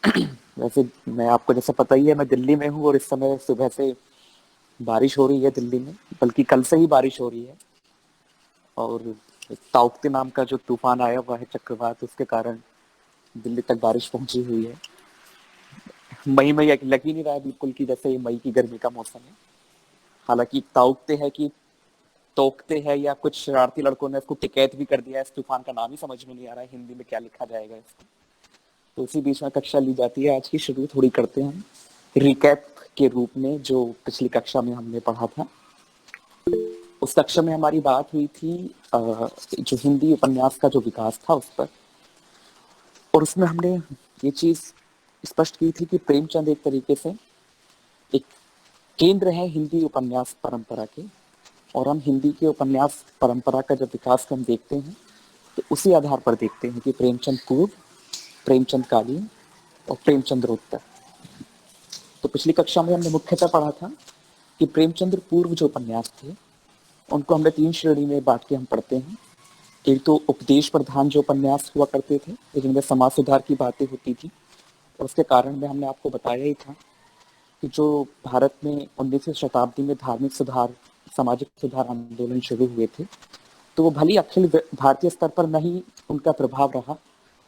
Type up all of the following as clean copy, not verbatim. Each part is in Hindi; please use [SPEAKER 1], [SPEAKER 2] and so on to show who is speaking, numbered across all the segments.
[SPEAKER 1] वैसे मैं आपको जैसा पता ही है, मैं दिल्ली में हूँ और इस समय सुबह से बारिश हो रही है दिल्ली में, बल्कि कल से ही बारिश हो रही है। और एक ताउक्ते नाम का जो तूफान आया हुआ है, चक्रवात, उसके कारण दिल्ली तक बारिश पहुंची हुई है। मई में लग ही नहीं रहा है बिल्कुल कि जैसे ये मई की गर्मी का मौसम है। हालांकि ताउक्ते है कि तोकते है, या कुछ शरारती लड़कों ने इसको टिकैत भी कर दिया है। इस तूफान का नाम ही समझ में नहीं आ रहा है हिंदी में क्या लिखा जाएगा इसको। तो उसी बीच में कक्षा ली जाती है। आज की शुरू थोड़ी करते हैं रिकैप के रूप में, जो पिछली कक्षा में हमने पढ़ा था। उस कक्षा में हमारी बात हुई थी जो हिंदी उपन्यास का जो विकास था उस पर। और उसमें हमने ये चीज स्पष्ट की थी कि प्रेमचंद एक तरीके से एक केंद्र है हिंदी उपन्यास परंपरा के। और हम हिंदी के उपन्यास परंपरा का जब विकास को हम देखते हैं, तो उसी आधार पर देखते हैं कि प्रेमचंद पूर्व, प्रेमचंद कालीन और प्रेमचंद्रोत्तर। तो पिछली कक्षा में हमने मुख्यतः पढ़ा था कि प्रेमचंद्र पूर्व जो उपन्यास थे, उनको हमने 3 श्रेणी में बांट के हम पढ़ते हैं। एक तो उपदेश प्रधान जो उपन्यास हुआ करते थे, जिनमें समाज सुधार की बातें होती थी। और उसके कारण में हमने आपको बताया ही था कि जो भारत में 19वीं शताब्दी में धार्मिक सुधार, सामाजिक सुधार आंदोलन शुरू हुए थे, तो वो भली अखिल भारतीय स्तर पर नहीं उनका प्रभाव रहा,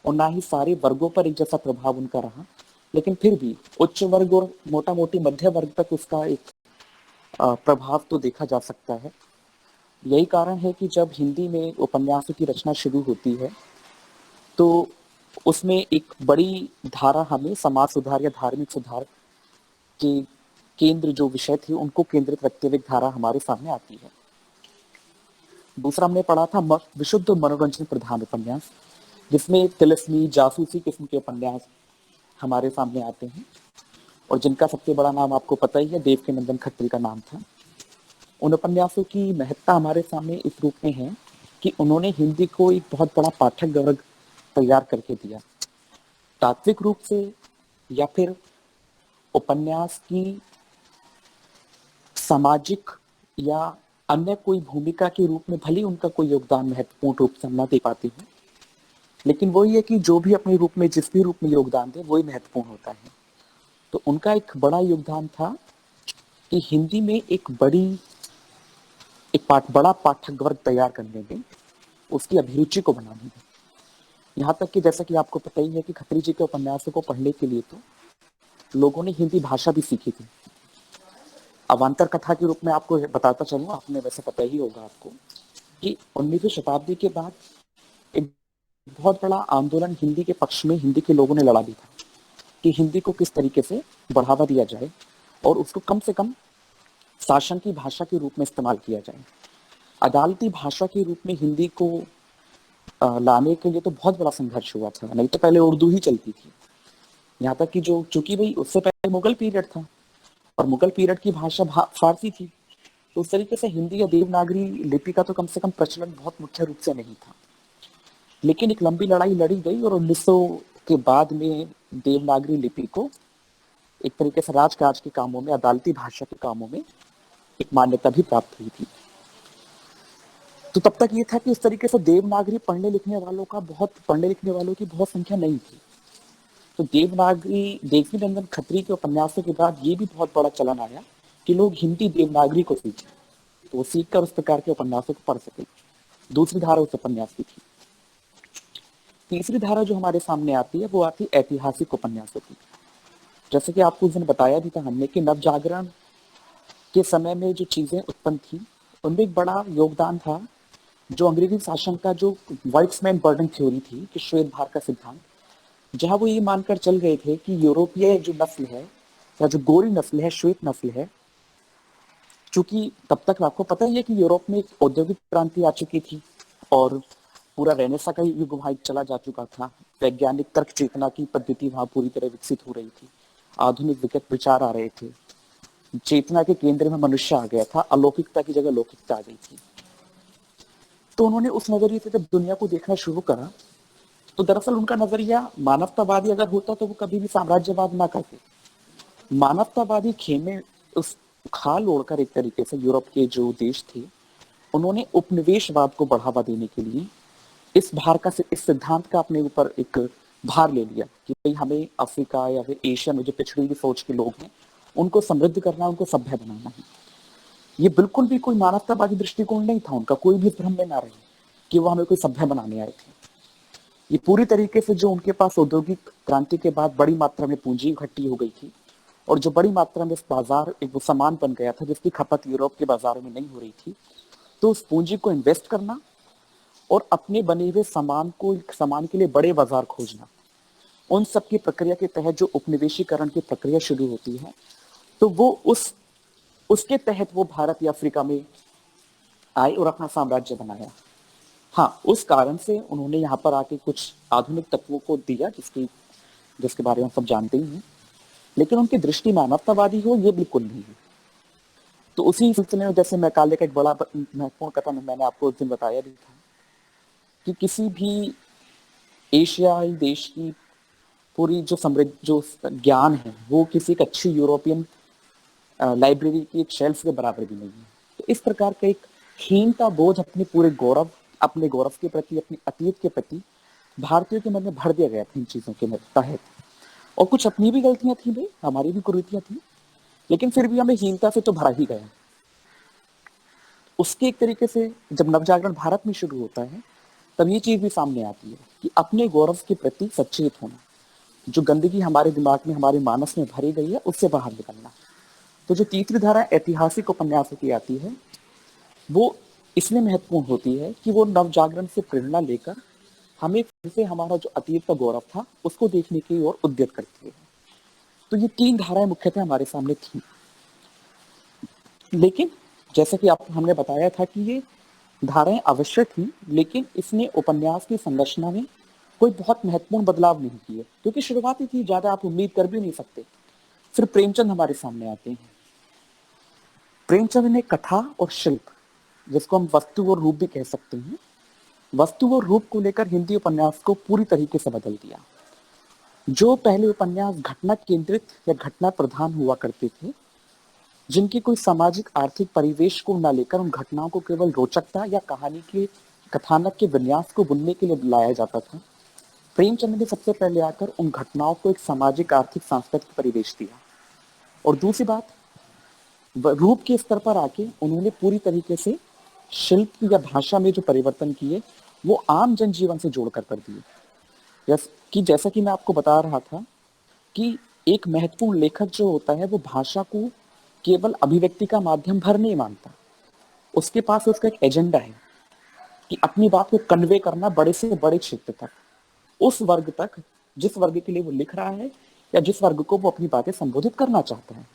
[SPEAKER 1] और ना ही सारे वर्गों पर एक जैसा प्रभाव उनका रहा, लेकिन फिर भी उच्च वर्ग और मोटा मोटी मध्य वर्ग तक उसका एक प्रभाव तो देखा जा सकता है। यही कारण है कि जब हिंदी में उपन्यासों की रचना शुरू होती है, तो उसमें एक बड़ी धारा हमें समाज सुधार या धार्मिक सुधार के केंद्र जो विषय थे उनको केंद्रित रखते हुए एक धारा हमारे सामने आती है। दूसरा हमने पढ़ा था विशुद्ध मनोरंजन प्रधान उपन्यास, जिसमें तिलिस्मी जासूसी किस्म के उपन्यास हमारे सामने आते हैं, और जिनका सबसे बड़ा नाम आपको पता ही है, देवकीनंदन खत्री का नाम था। उन उपन्यासों की महत्ता हमारे सामने इस रूप में है कि उन्होंने हिंदी को एक बहुत बड़ा पाठक वर्ग तैयार करके दिया। तात्विक रूप से या फिर उपन्यास की सामाजिक या अन्य कोई भूमिका के रूप में भले उनका कोई योगदान महत्वपूर्ण रूप से हम ना दे पाते हैं, लेकिन वही है कि जो भी अपने रूप में जिस भी रूप में योगदान दे वही महत्वपूर्ण होता है। तो उनका एक बड़ा योगदान था कि हिंदी में बड़ा पाठक वर्ग तैयार करने में, उसकी अभिरुचि को बनाने में। यहाँ तक कि जैसा कि आपको पता ही है कि खत्री जी के उपन्यासों को पढ़ने के लिए तो लोगों ने हिंदी भाषा भी सीखी थी। अवान्तर कथा के रूप में आपको बताता चलूं, आपने वैसे पता ही होगा आपको कि 19वीं शताब्दी के बाद एक बहुत बड़ा आंदोलन हिंदी के पक्ष में हिंदी के लोगों ने लड़ा भी था कि हिंदी को किस तरीके से बढ़ावा दिया जाए और उसको कम से कम शासन की भाषा के रूप में इस्तेमाल किया जाए। अदालती भाषा के रूप में हिंदी को लाने के लिए तो बहुत बड़ा संघर्ष हुआ था। नहीं तो पहले उर्दू ही चलती थी। यहाँ तक कि जो चूंकि भाई उससे पहले मुगल पीरियड था और मुगल पीरियड की भाषा फारसी थी, तो उस तरीके से हिंदी या देवनागरी लिपि का तो कम से कम प्रचलन बहुत मुख्य रूप से नहीं था। लेकिन एक लंबी लड़ाई लड़ी गई और 1900 के बाद में देवनागरी लिपि को एक तरीके से राजकाज के कामों में, अदालती भाषा के कामों में एक मान्यता भी प्राप्त हुई थी। तो तब तक ये था कि इस तरीके से देवनागरी पढ़ने लिखने वालों की बहुत संख्या नहीं थी। तो देवनागरी, देवकीनंदन खत्री के उपन्यासों के बाद ये भी बहुत बड़ा चलन आया कि लोग हिंदी देवनागरी को सीखें, तो वो सीख कर उस प्रकार के उपन्यासों को पढ़ सके। दूसरी धारा उस उपन्यास की थी। तीसरी धारा जो हमारे सामने आती है वो आती ऐतिहासिक उपन्यासों की। जैसे कि आपको उस दिन बताया भी था हमने कि नवजागरण के समय में जो चीजें उत्पन्न थी, उनमें एक बड़ा योगदान था जो अंग्रेजी शासन का जो व्हाइट्समैन बर्डन थ्योरी थी, कि श्वेत भार का सिद्धांत, जहां वो ये मानकर चल गए थे कि यूरोपीय जो नस्ल है या जो गोरी नस्ल है, श्वेत नस्ल है, चूंकि तब तक आपको पता ही है कि यूरोप में एक औद्योगिक क्रांति आ चुकी थी और पूरा रेनेसा का युग वहां चला जा चुका था। वैज्ञानिक तर्क चेतना की पद्धति वहां पूरी तरह विकसित हो रही थी। आधुनिक विचार आ रहे थे। चेतना के केंद्र में मनुष्य आ गया था। अलौकिकता की जगह लौकिकता आ गई थी। तो उन्होंने उस नजरिए से जब दुनिया को देखना शुरू करा, तो दरअसल उनका नजरिया मानवतावादी अगर होता तो वो कभी भी साम्राज्यवाद ना करते। मानवतावादी खेमे उस खाल ओढ़कर एक तरीके से यूरोप के जो देश थे, उन्होंने उपनिवेशवाद को बढ़ावा देने के लिए इस सिद्धांत का अपने ऊपर एक भार ले लिया कि भाई हमें अफ्रीका या फिर एशिया में जो पिछड़ी हुई सोच के लोग हैं उनको समृद्ध करना, उनको सभ्य बनाना है। ये बिल्कुल भी कोई मानवतावादी दृष्टिकोण नहीं था उनका, कोई भी भ्रम में ना रहे कि वो हमें कोई सभ्य बनाने आए थे। ये पूरी तरीके से जो उनके पास औद्योगिक क्रांति के बाद बड़ी मात्रा में पूंजी इकट्ठी हो गई थी और जो बड़ी मात्रा में इस बाजार एक वो सामान बन गया था जिसकी खपत यूरोप के बाजारों में नहीं हो रही थी, तो उस पूंजी को इन्वेस्ट करना और अपने बने हुए सामान के लिए बड़े बाजार खोजना, उन सब की प्रक्रिया के तहत जो उपनिवेशीकरण की प्रक्रिया शुरू होती है, तो वो उसके तहत वो भारत या अफ्रीका में आए और अपना साम्राज्य बनाया। हाँ, उस कारण से उन्होंने यहाँ पर आके कुछ आधुनिक तत्वों को दिया जिसके बारे में सब जानते ही हैं, लेकिन उनकी दृष्टि मानवतावादी हो ये बिल्कुल नहीं है। तो उसी सिलसिले में जैसे मैकाले का एक बड़ा महत्वपूर्ण कथन मैंने आपको उस दिन बताया भी था कि किसी भी एशियाई देश की पूरी जो समृद्ध जो ज्ञान है वो किसी एक अच्छी यूरोपियन लाइब्रेरी की एक शेल्फ के बराबर भी नहीं है। तो इस प्रकार का एक हीनता बोझ अपने गौरव के प्रति, अपने अतीत के प्रति भारतीयों के मन में भर दिया गया था इन चीजों के तहत। और कुछ अपनी भी गलतियां थी भाई, हमारी भी कुरीतियां थी, लेकिन फिर भी हमें हीनता से तो भरा ही गया। उसके एक तरीके से जब नवजागरण भारत में शुरू होता है तब ये चीज भी सामने आती है कि अपने गौरव के प्रति सचेत होना, जो गंदगी हमारे दिमाग में हमारे मानस में भरी गई है उससे बाहर निकलना। तो जो तीसरी धारा ऐतिहासिक उपन्यासों की आती है वो इसलिए महत्वपूर्ण होती है कि वो नवजागरण से प्रेरणा लेकर हमें फिर से हमारा जो अतीत का गौरव था उसको देखने की ओर उद्यत करती है। तो ये तीन धाराएं मुख्यतः हमारे सामने थी, लेकिन जैसा कि आप हमने बताया था कि ये धाराएं अवश्य थी, लेकिन इसने उपन्यास की संरचना में कोई बहुत महत्वपूर्ण बदलाव नहीं किए, क्योंकि शुरुआती थी, ज्यादा आप उम्मीद कर भी नहीं सकते। फिर प्रेमचंद हमारे सामने आते हैं। प्रेमचंद ने कथा और शिल्प, जिसको हम वस्तु और रूप भी कह सकते हैं, वस्तु और रूप को लेकर हिंदी उपन्यास को पूरी तरीके से बदल दिया। जो पहले उपन्यास घटना केंद्रित या घटना प्रधान हुआ करते थे, जिनकी कोई सामाजिक आर्थिक परिवेश को न लेकर उन घटनाओं को केवल रोचकता या कहानी के कथानक के विन्यास को बुनने के लिए लाया जाता था, प्रेमचंद ने सबसे पहले आकर उन घटनाओं को एक सामाजिक आर्थिक सांस्कृतिक परिवेश दिया। और दूसरी बात, रूप के स्तर पर आके उन्होंने पूरी तरीके से शिल्प या भाषा में जो परिवर्तन किए वो आम जनजीवन से जोड़कर कर दिए। जैसा कि मैं आपको बता रहा था कि एक महत्वपूर्ण लेखक जो होता है वो भाषा को केवल अभिव्यक्ति का माध्यम भर नहीं मानता, उसके पास उसका एक एजेंडा है कि अपनी बात को कन्वे करना बड़े से बड़े क्षेत्र तक, उस वर्ग तक जिस वर्ग के लिए वो लिख रहा है या जिस वर्ग को वो अपनी बातें संबोधित करना चाहता है।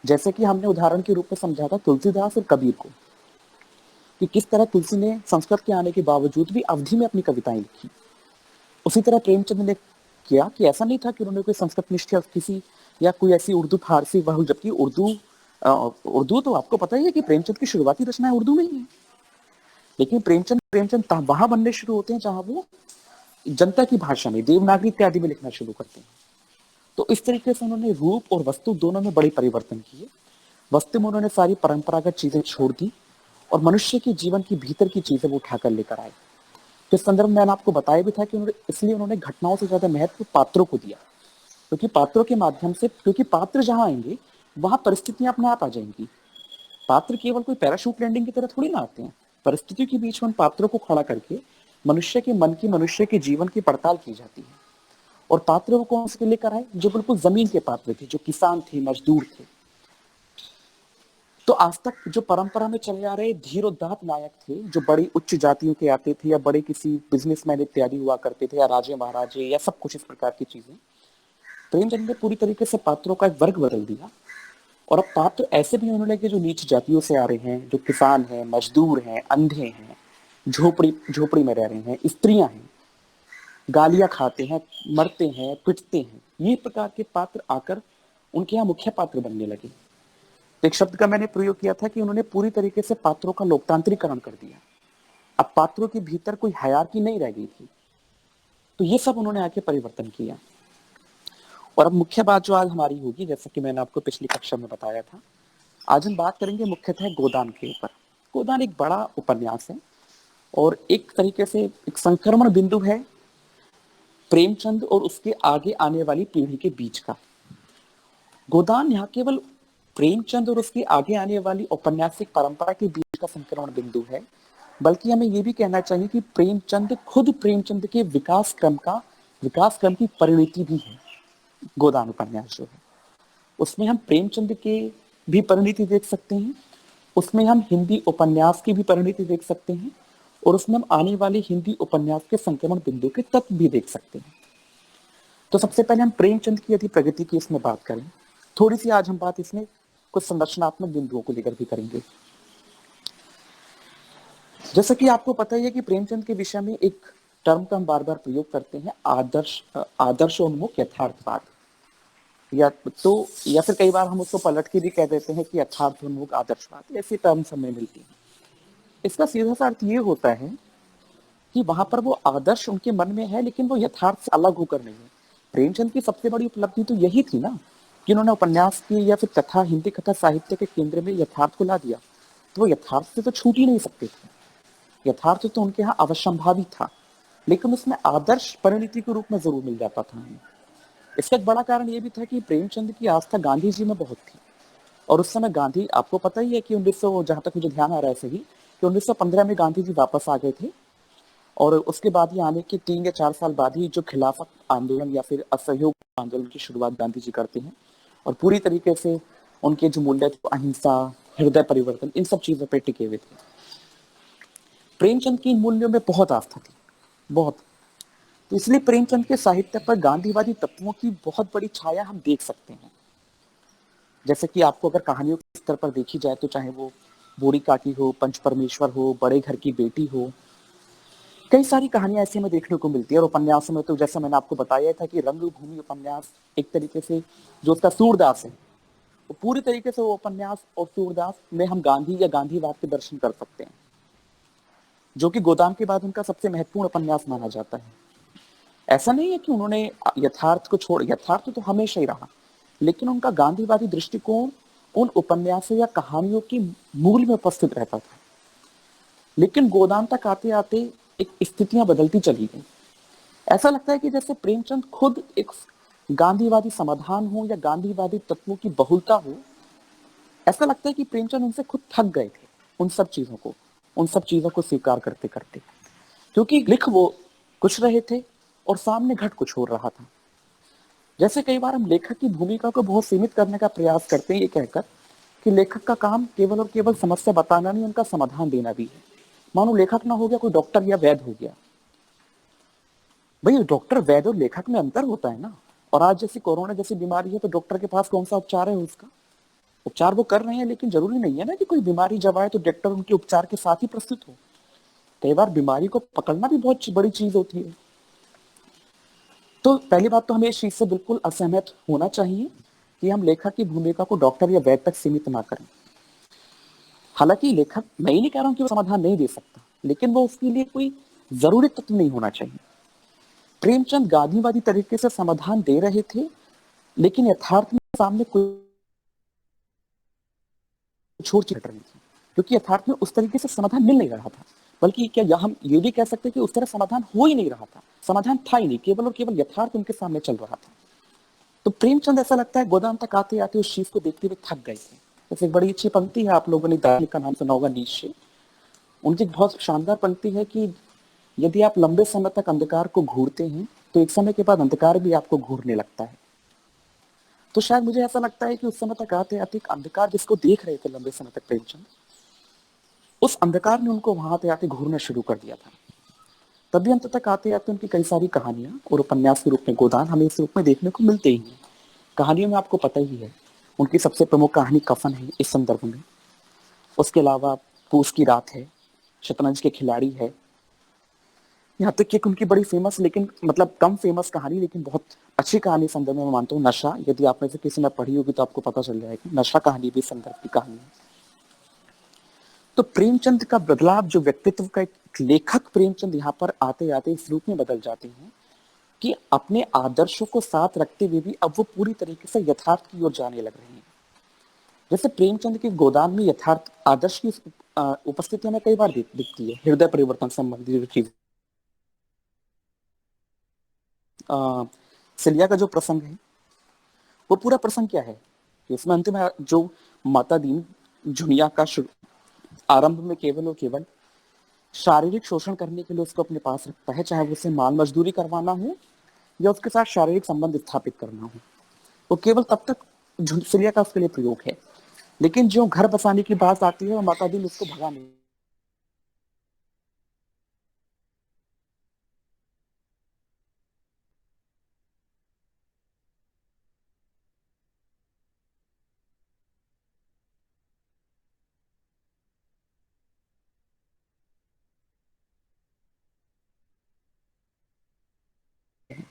[SPEAKER 1] जैसे कि हमने उदाहरण के रूप में समझा था तुलसीदास और कबीर को, कि किस तरह तुलसी ने संस्कृत के आने के बावजूद भी अवधि में अपनी कविताएं लिखी। उसी तरह प्रेमचंद ने किया कि ऐसा नहीं था कि उन्होंने कोई संस्कृत निष्ठ किसी या कोई ऐसी उर्दू फारसी जबकि उर्दू तो आपको पता ही है कि प्रेमचंद की शुरुआती रचनाएं उर्दू में ही है, लेकिन प्रेमचंद वहां बनने शुरू होते हैं जहां वो जनता की भाषा में, देवनागरी इत्यादि में लिखना शुरू करते हैं। तो इस तरीके से उन्होंने रूप और वस्तु दोनों में बड़े परिवर्तन किए। वस्तु में उन्होंने सारी परंपरागत चीजें छोड़ दी और मनुष्य के जीवन की भीतर की चीजें वो उठाकर लेकर आए। तो इस संदर्भ में मैंने आपको बताया भी था कि उन्होंने घटनाओं से ज्यादा महत्व पात्रों को दिया, क्योंकि पात्रों के माध्यम से, क्योंकि पात्र जहां आएंगे वहां परिस्थितियां अपने आप आ जाएंगी। पात्र केवल कोई पैराशूट लैंडिंग की तरह थोड़ी ना आते हैं, परिस्थितियों के बीच में उन पात्रों को खड़ा करके मनुष्य के मन की, मनुष्य के जीवन की पड़ताल की जाती है। और पात्र वो कौन से लेकर आए, जो बिल्कुल जमीन के पात्र थे, जो किसान थे, मजदूर थे। तो आज तक जो परंपरा में चले आ रहे धीरोदात्त नायक थे, जो बड़ी उच्च जातियों के आते थे या बड़े किसी बिजनेसमैन इत्यादि हुआ करते थे, या राजे महाराजे या सब कुछ इस प्रकार की चीजें, प्रेमचंद ने पूरी तरीके से पात्रों का एक वर्ग बदल दिया। और अब पात्र ऐसे भी होने लगे जो नीच जातियों से आ रहे हैं, जो किसान हैं, मजदूर हैं, अंधे हैं, झोपड़ी झोपड़ी में रह रहे हैं, स्त्रियां हैं, गालियां खाते हैं, मरते हैं, पिटते हैं, ये प्रकार के पात्र आकर उनके यहाँ मुख्य पात्र बनने लगे। एक शब्द का मैंने प्रयोग किया था कि उन्होंने पूरी तरीके से पात्रों का लोकतांत्रिकरण कर दिया। अब पात्रों के भीतर कोई हायरार्की नहीं रह गई थी। तो ये सब उन्होंने आके परिवर्तन किया। और अब मुख्य बात जो आज हमारी होगी, जैसा कि मैंने आपको पिछली कक्षा में बताया था, आज हम बात करेंगे मुख्यतः गोदान के ऊपर। गोदान एक बड़ा उपन्यास है और एक तरीके से एक संक्रमण बिंदु है प्रेमचंद और उसके आगे आने वाली पीढ़ी के बीच का। गोदान यहाँ केवल प्रेमचंद और उसके आगे आने वाली औपन्यासिक परंपरा के बीच का संक्रमण बिंदु है, बल्कि हमें ये भी कहना चाहिए कि प्रेमचंद खुद प्रेमचंद के विकास क्रम की परिणति भी है। गोदान उपन्यास जो है उसमें हम प्रेमचंद के भी परिणति देख सकते हैं, उसमें हम हिंदी उपन्यास की भी परिणति देख सकते हैं, और उसमें हम आने वाले हिंदी उपन्यास के संक्रमण बिंदु के तत्व भी देख सकते हैं। तो सबसे पहले हम प्रेमचंद की यदि प्रगति की इसमें बात करें, थोड़ी सी आज हम बात इसमें कुछ संरचनात्मक बिंदुओं को लेकर भी करेंगे। जैसा कि आपको पता ही है कि प्रेमचंद के विषय में एक टर्म का हम बार बार प्रयोग करते हैं, आदर्शोन्मुख यथार्थवाद, या फिर कई बार हम उसको पलट के भी कह देते हैं कि यथार्थोन्मुख आदर्शवाद, ऐसी टर्म्स हमें मिलती है। इसका सीधा सा अर्थ ये होता है कि वहां पर वो आदर्श उनके मन में है, लेकिन वो यथार्थ से अलग होकर नहीं है। प्रेमचंद की सबसे बड़ी उपलब्धि तो यही थी ना कि उन्होंने उपन्यास की या फिर कथा, हिंदी कथा साहित्य के केंद्र में यथार्थ को ला दिया। तो वो यथार्थ से तो छूट ही नहीं सकते थे, यथार्थ तो उनके यहाँ अवश्यंभावी था, लेकिन उसमें आदर्श परिणति के रूप में जरूर मिल जाता था हमें। इसका एक बड़ा कारण ये भी था कि प्रेमचंद की आस्था गांधी जी में बहुत थी, और उस समय गांधी, आपको पता ही है कि 1900, जहां तक मुझे ध्यान आ रहा है सही, कि 1915 में गांधी जी वापस आ गए थे, और उसके बाद ही आने के 3 या 4 साल बाद ही जो खिलाफत आंदोलन या फिर असहयोग आंदोलन की शुरुआत गांधी जी करते हैं, और पूरी तरीके से उनके जो मूल्य थे, अहिंसा, हृदय परिवर्तन, इन सब चीजों पर टिके हुए थे। प्रेमचंद की इन मूल्यों में बहुत आस्था थी, बहुत। तो इसलिए प्रेमचंद के साहित्य पर गांधीवादी तत्वों की बहुत बड़ी छाया हम देख सकते हैं। जैसे कि आपको अगर कहानियों के स्तर पर देखी जाए तो चाहे वो बूढ़ी काकी हो, पंच परमेश्वर हो, बड़े घर की बेटी हो, कई सारी कहानियां ऐसी हमें देखने को मिलती है। और उपन्यासों में तो जैसा मैंने आपको बताया था कि रंगभूमि उपन्यास एक तरीके से जो उसका सूरदास है, वो पूरी तरीके से वो उपन्यास और सूरदास में हम गांधी या गांधीवाद के दर्शन कर सकते हैं, जो कि गोदान के बाद उनका सबसे महत्वपूर्ण उपन्यास माना जाता है। ऐसा नहीं है कि उन्होंने यथार्थ को छोड़, यथार्थ तो हमेशा ही रहा, लेकिन उनका गांधीवादी दृष्टिकोण उन उपन्यासों या कहानियों की मूल में उपस्थित रहता था। लेकिन गोदान तक आते आते एक स्थितियां बदलती चली गई। ऐसा लगता है कि जैसे प्रेमचंद खुद एक गांधीवादी समाधान हो या गांधीवादी तत्वों की बहुलता हो। ऐसा लगता है कि प्रेमचंद उनसे खुद थक गए थे, उन सब चीजों को स्वीकार करते करते, क्योंकि लिख वो कुछ रहे थे और सामने घट कुछ हो रहा था। जैसे कई बार हम लेखक की भूमिका को बहुत सीमित करने का प्रयास करते हैं, ये कहकर कि लेखक का काम केवल और केवल समस्या बताना नहीं, उनका समाधान देना भी है। मानो लेखक ना हो गया, कोई डॉक्टर या वैद्य हो गया। भाई डॉक्टर, वैद्य और लेखक में अंतर होता है ना। और आज जैसी कोरोना जैसी बीमारी है तो डॉक्टर के पास कौन सा उपचार है, उसका उपचार वो कर रहे हैं, लेकिन जरूरी नहीं है ना कि कोई बीमारी जब आए तो डॉक्टर उनके उपचार के साथ ही प्रस्तुत हो। कई बार बीमारी को पकड़ना भी बहुत बड़ी चीज होती है। तो पहली बात तो हमें इस चीज से बिल्कुल असहमत होना चाहिए कि हम लेखक की भूमिका को डॉक्टर या वैद्य तक सीमित ना करें। हालांकि लेखक, मैं ही नहीं कह रहा हूं कि वो समाधान नहीं दे सकता, लेकिन वो उसके लिए कोई जरूरी तत्व नहीं होना चाहिए। प्रेमचंद गांधीवादी तरीके से समाधान दे रहे थे, लेकिन यथार्थ में सामने कुछ और चीज रही थी, क्योंकि यथार्थ में उस तरीके से समाधान मिल नहीं रहा था। बल्कि क्या हम ये भी कह सकते हैं कि उस तरह समाधान हो ही नहीं रहा था, समाधान था ही नहीं, केवल और केवल यथार्थ उनके सामने चल रहा था। तो प्रेमचंद, ऐसा लगता है गोदान तक आते आते उस चीज को देखते हुए थक गए थे। जैसे एक बड़ी अच्छी पंक्ति है, आप लोगों ने दार्शनिक का नाम सुना होगा, नीत्शे। उनकी एक बहुत शानदार पंक्ति है कि यदि आप लंबे समय तक अंधकार को घूरते हैं तो एक समय के बाद अंधकार भी आपको घूरने लगता है। तो शायद मुझे ऐसा लगता है कि उस समय तक आते आते एक अंधकार जिसको देख रहे थे लंबे समय तक प्रेमचंद, उस अंधकार ने उनको वहां आते आते घूरना शुरू कर दिया था। तभी अंत तक आते आते उनकी कई सारी कहानियां और उपन्यास के रूप में गोदान हमें इस रूप में देखने को मिलते ही हैं। कहानियों में आपको पता ही है, उनकी सबसे प्रमुख कहानी कफन है इस संदर्भ में। उसके अलावा पूस की रात है, शतरंज के खिलाड़ी है, यहाँ तक कि उनकी बड़ी फेमस, लेकिन मतलब कम फेमस कहानी, लेकिन बहुत अच्छी कहानी संदर्भ में मैं मानता हूँ, नशा। यदि आप में से किसी ने पढ़ी होगी तो आपको पता चल जाएगा, नशा कहानी भी संदर्भ की कहानी है। तो प्रेमचंद का बदलाव, जो व्यक्तित्व का एक लेखक प्रेमचंद यहाँ पर आते आते इस रूप में बदल जाते हैं कि अपने आदर्शों को साथ रखते हुए भी अब वो पूरी तरीके से यथार्थ की ओर जाने लग रहे हैं। जैसे प्रेमचंद के गोदान में यथार्थ आदर्श की उपस्थिति हमें कई बार दिखती है, हृदय परिवर्तन संबंधी जो चीज सिलिया का जो प्रसंग है, वो पूरा प्रसंग क्या है कि इसमें अंत में जो माता दीन जुनिया का आरंभ में केवल और केवल शारीरिक शोषण करने के लिए उसको अपने पास रखता है, चाहे वो उसे माल मजदूरी करवाना हो या उसके साथ शारीरिक संबंध स्थापित करना हो, वो केवल तब तक सिलिया का उसके लिए प्रयोग है। लेकिन जो घर बसाने की बात आती है, माता दीन उसको भगा नहीं।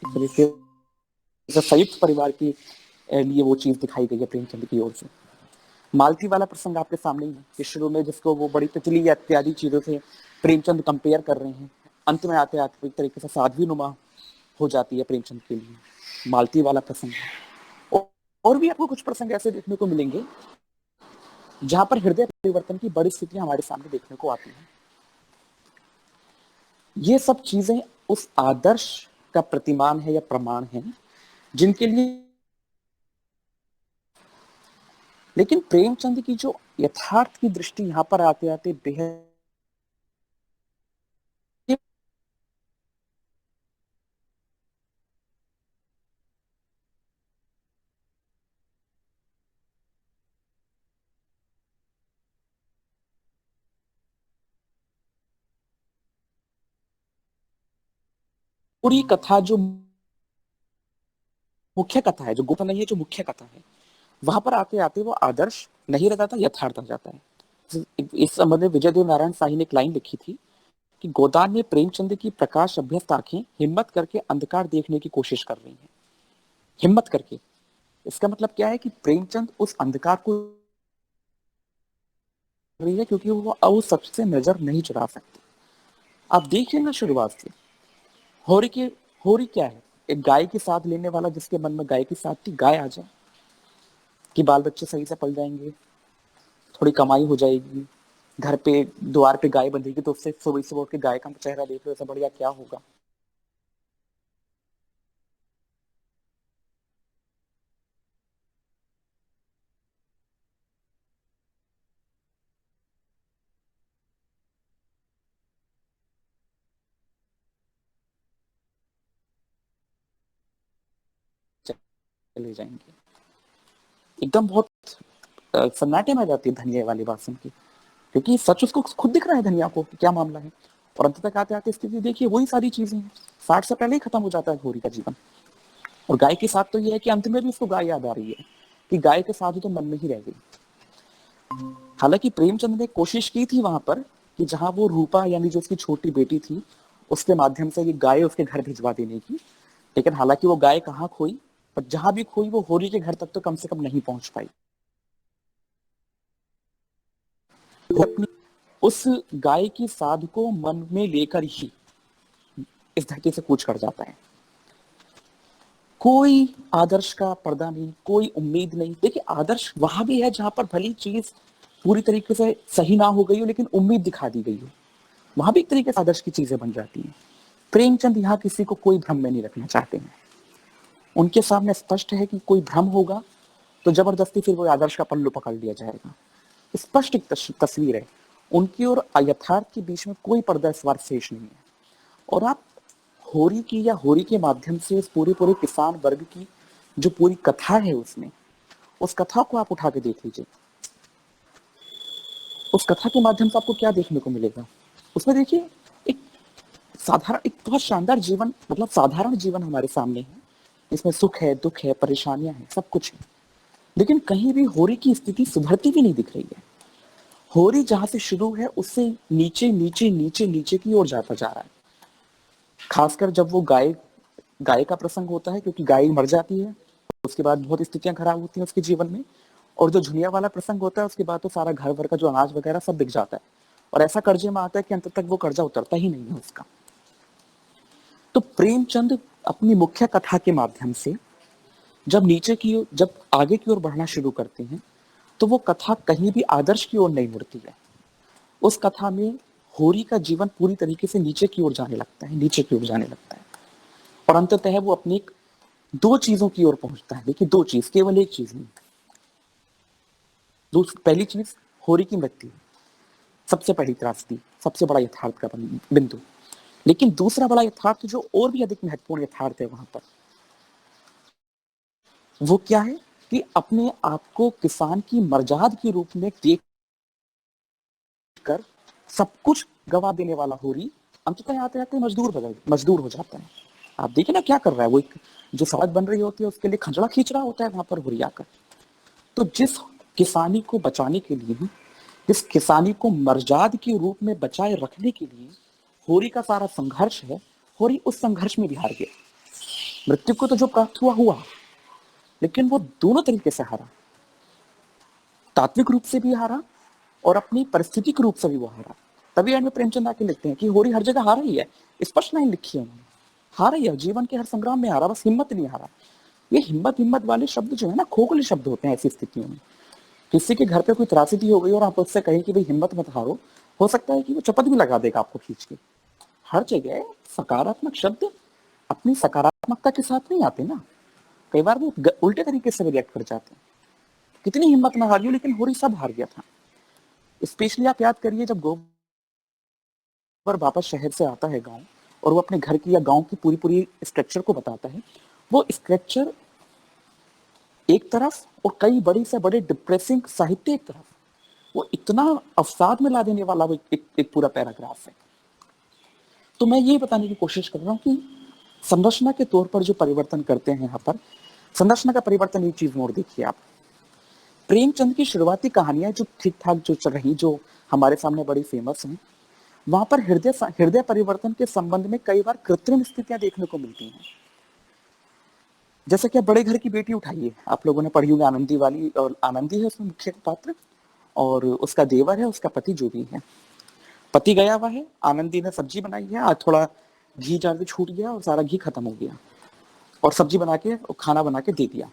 [SPEAKER 1] तरीके से संयुक्त परिवार की लिए वो चीज दिखाई गई है प्रेमचंद की ओर से। मालती वाला प्रसंग आपके सामने ही है कि शुरू में जिसको वो बड़ी तितली इत्यादि चीजों से प्रेमचंद कंपेयर कर रहे हैं, अंत में आते आते एक तरीके से साध्वी नुमा हो जाती है प्रेमचंद के लिए, मालती वाला प्रसंग। और भी आपको कुछ प्रसंग ऐसे देखने को मिलेंगे जहां पर हृदय परिवर्तन की बड़ी स्थितियां हमारे सामने देखने को आती हैं। ये सब चीजें उस आदर्श का प्रतिमान है या प्रमाण है जिनके लिए, लेकिन प्रेमचंद की जो यथार्थ की दृष्टि यहां पर आते आते बेहद पूरी कथा जो मुख्य कथा है, जो गुप्त नहीं है, जो मुख्य कथा है, वहां पर आते आते वो आदर्श नहीं रह जाता, यथार्थ आ जाता है। इस संबंध में विजय देव नारायण शाही ने एक लाइन लिखी थी कि गोदान में प्रेमचंद की प्रकाश अभ्यस्त आंखें हिम्मत करके अंधकार देखने की कोशिश कर रही हैं। हिम्मत करके, इसका मतलब क्या है कि प्रेमचंद उस अंधकार को रही है क्योंकि वो अब उस सच से नजर नहीं चुरा सकती। आप देखिए ना, शुरुआत से होरी की होरी क्या है, एक गाय की साथ लेने वाला जिसके मन में गाय की साथ थी, गाय आ जाए कि बाल बच्चे सही से पल जाएंगे, थोड़ी कमाई हो जाएगी, घर पे द्वार पे गाय बंधेगी तो उससे सुबह सुबह उठ के गाय का चेहरा देख लो, ऐसा बढ़िया क्या होगा। चले जाएंगे एकदम, बहुत सन्नाटे में आ जाती है धनिया वाली बात सुन के, क्योंकि सच उसको खुद दिख रहा है धनिया को कि क्या मामला है। और अंत तक आते आते स्थिति देखिए वही सारी चीजें हैं, 60 से पहले ही खत्म हो जाता है घोरी का जीवन। और गाय के साथ तो ये है कि अंत में भी उसको गाय याद आ रही है कि गाय के साथ ही तो मन में ही रह गई। हालांकि प्रेमचंद ने कोशिश की थी वहां पर कि जहां वो रूपा यानी जो उसकी छोटी बेटी थी, उसके माध्यम से ये गाय उसके घर भिजवा देने की, लेकिन हालांकि वो गाय कहाँ खोई, पर जहां भी खोई वो होरी के घर तक तो कम से कम नहीं पहुंच पाई। वो अपनी उस गाय की साध को मन में लेकर ही इस धरती से कूच कर जाता है। कोई आदर्श का पर्दा नहीं, कोई उम्मीद नहीं। देखिए आदर्श वहां भी है जहां पर भली चीज पूरी तरीके से सही ना हो गई हो लेकिन उम्मीद दिखा दी गई हो, वहां भी एक तरीके से आदर्श की चीजें बन जाती हैं। प्रेमचंद यहाँ किसी को कोई भ्रम में नहीं रखना चाहते हैं। उनके सामने स्पष्ट है कि कोई भ्रम होगा तो जबरदस्ती फिर वो आदर्श का पल्लू पकड़ लिया जाएगा। स्पष्ट एक तस्वीर है उनकी और यथार्थ के बीच में कोई पर्दा इस बार शेष नहीं है। और आप होरी की या होरी के माध्यम से इस पूरे पूरे किसान वर्ग की जो पूरी कथा है उसमें, उस कथा को आप उठा के देख लीजिए। उस कथा के माध्यम से आपको क्या देखने को मिलेगा, उसमें देखिए एक साधारण, एक बहुत शानदार जीवन, मतलब साधारण जीवन हमारे सामने है। इसमें सुख है, दुख है, परेशानियां हैं, सब कुछ है। लेकिन कहीं भी होरी की स्थिति सुधरती भी नहीं दिख रही है। होरी जहां से शुरू है उससे नीचे नीचे नीचे नीचे की ओर जाता जा रहा है। खासकर जब वो गाय गाय का प्रसंग होता है, क्योंकि गाय मर जाती है, उसके बाद बहुत स्थितियां खराब होती हैं उसके जीवन में। और जो झुनिया वाला प्रसंग होता है उसके बाद तो सारा घर भर का जो अनाज वगैरह सब बिक जाता है, और ऐसा कर्जे में आता है कि अंत तक वो कर्जा उतरता ही नहीं है उसका। तो प्रेमचंद अपनी मुख्य कथा के माध्यम से जब नीचे की ओर, जब आगे की ओर बढ़ना शुरू करते हैं, तो वो कथा कहीं भी आदर्श की ओर नहीं मुड़ती है। उस कथा में होरी का जीवन पूरी तरीके से नीचे की ओर जाने लगता है, नीचे की ओर जाने लगता है। और अंततः वो अपनी एक दो चीजों की ओर पहुंचता है। देखिए, दो चीज, केवल एक चीज नहीं। पहली चीज, होरी की मृत्यु, सबसे पहली त्रासदी, सबसे बड़ा यथार्थ का बिंदु। लेकिन दूसरा बड़ा यथार्थ जो और भी अधिक महत्वपूर्ण यथार्थ है वहां पर, वो क्या है कि अपने आप को किसान की मर्जाद के रूप में देख कर सब कुछ गवा देने वाला होरी अंततः आते आते मजदूर हो जाता है। आप देखिए ना क्या कर रहा है वो, एक जो सड़क बन रही होती है उसके लिए खंजड़ा खींच रहा होता है वहां पर होरी आकर। तो जिस किसानी को बचाने के लिए, जिस किसानी को मर्जाद के रूप में बचाए रखने के लिए होरी का सारा संघर्ष है, होरी उस संघर्ष में भी हार गया। मृत्यु को तो जो प्राप्त हुआ हुआ, लेकिन वो दोनों तरीके से हारा। तात्विक रूप से भी हारा और अपनी परिस्थितिक रूप से भी वो हारा। तभी एंड में प्रेमचंद आके लिखते हैं कि होरी हर जगह हारा ही है। स्पष्ट लाइन लिखी है उन्होंने, हारा ही है, जीवन के हर संग्राम में हारा, बस हिम्मत नहीं हारा। ये हिम्मत हिम्मत वाले शब्द जो है ना, खोखले शब्द होते हैं ऐसी स्थितियों में। किसी के घर पे कोई त्रासदी हो गई और आप उससे कहें कि भाई हिम्मत मत हारो, हो सकता है कि वो चपत भी लगा देगा आपको खींच के। हर जगह सकारात्मक शब्द अपनी सकारात्मकता के साथ नहीं आते ना, कई बार वो उल्टे तरीके से रिएक्ट कर जाते हैं। कितनी हिम्मत ना हारियो, लेकिन होरी सब हार गया था। स्पेशली आप याद करिए जब गोबर वापस शहर से आता है गांव, और वो अपने घर की या गांव की पूरी पूरी स्ट्रक्चर को बताता है। वो स्ट्रक्चर एक तरफ और कई बड़ी से बड़े डिप्रेसिंग साहित्य एक तरफ, वो इतना अवसाद में ला देने वाला वो एक पूरा पैराग्राफ है। तो मैं ये बताने की कोशिश कर रहा हूँ कि संरचना के तौर पर जो परिवर्तन करते हैं यहाँ पर, संरचना का परिवर्तन, एक चीज और देखिए आप। प्रेमचंद की शुरुआती कहानियां जो ठीक ठाक जो चल रही, जो हमारे सामने बड़ी फेमस हैं, वहां पर हृदय परिवर्तन के संबंध में कई बार कृत्रिम स्थितियां देखने को मिलती हैं। जैसे कि बड़े घर की बेटी उठाइए, आप लोगों ने पढ़ी होगी आनंदी वाली, और आनंदी है उसमें मुख्य पात्र, और उसका देवर है, उसका पति जो भी है। पति गया हुआ है, आनंदी ने सब्जी बनाई है, आज थोड़ा घी ज्यादा छूट गया और सारा घी खत्म हो गया, और सब्जी बना के खाना बना के दे दिया।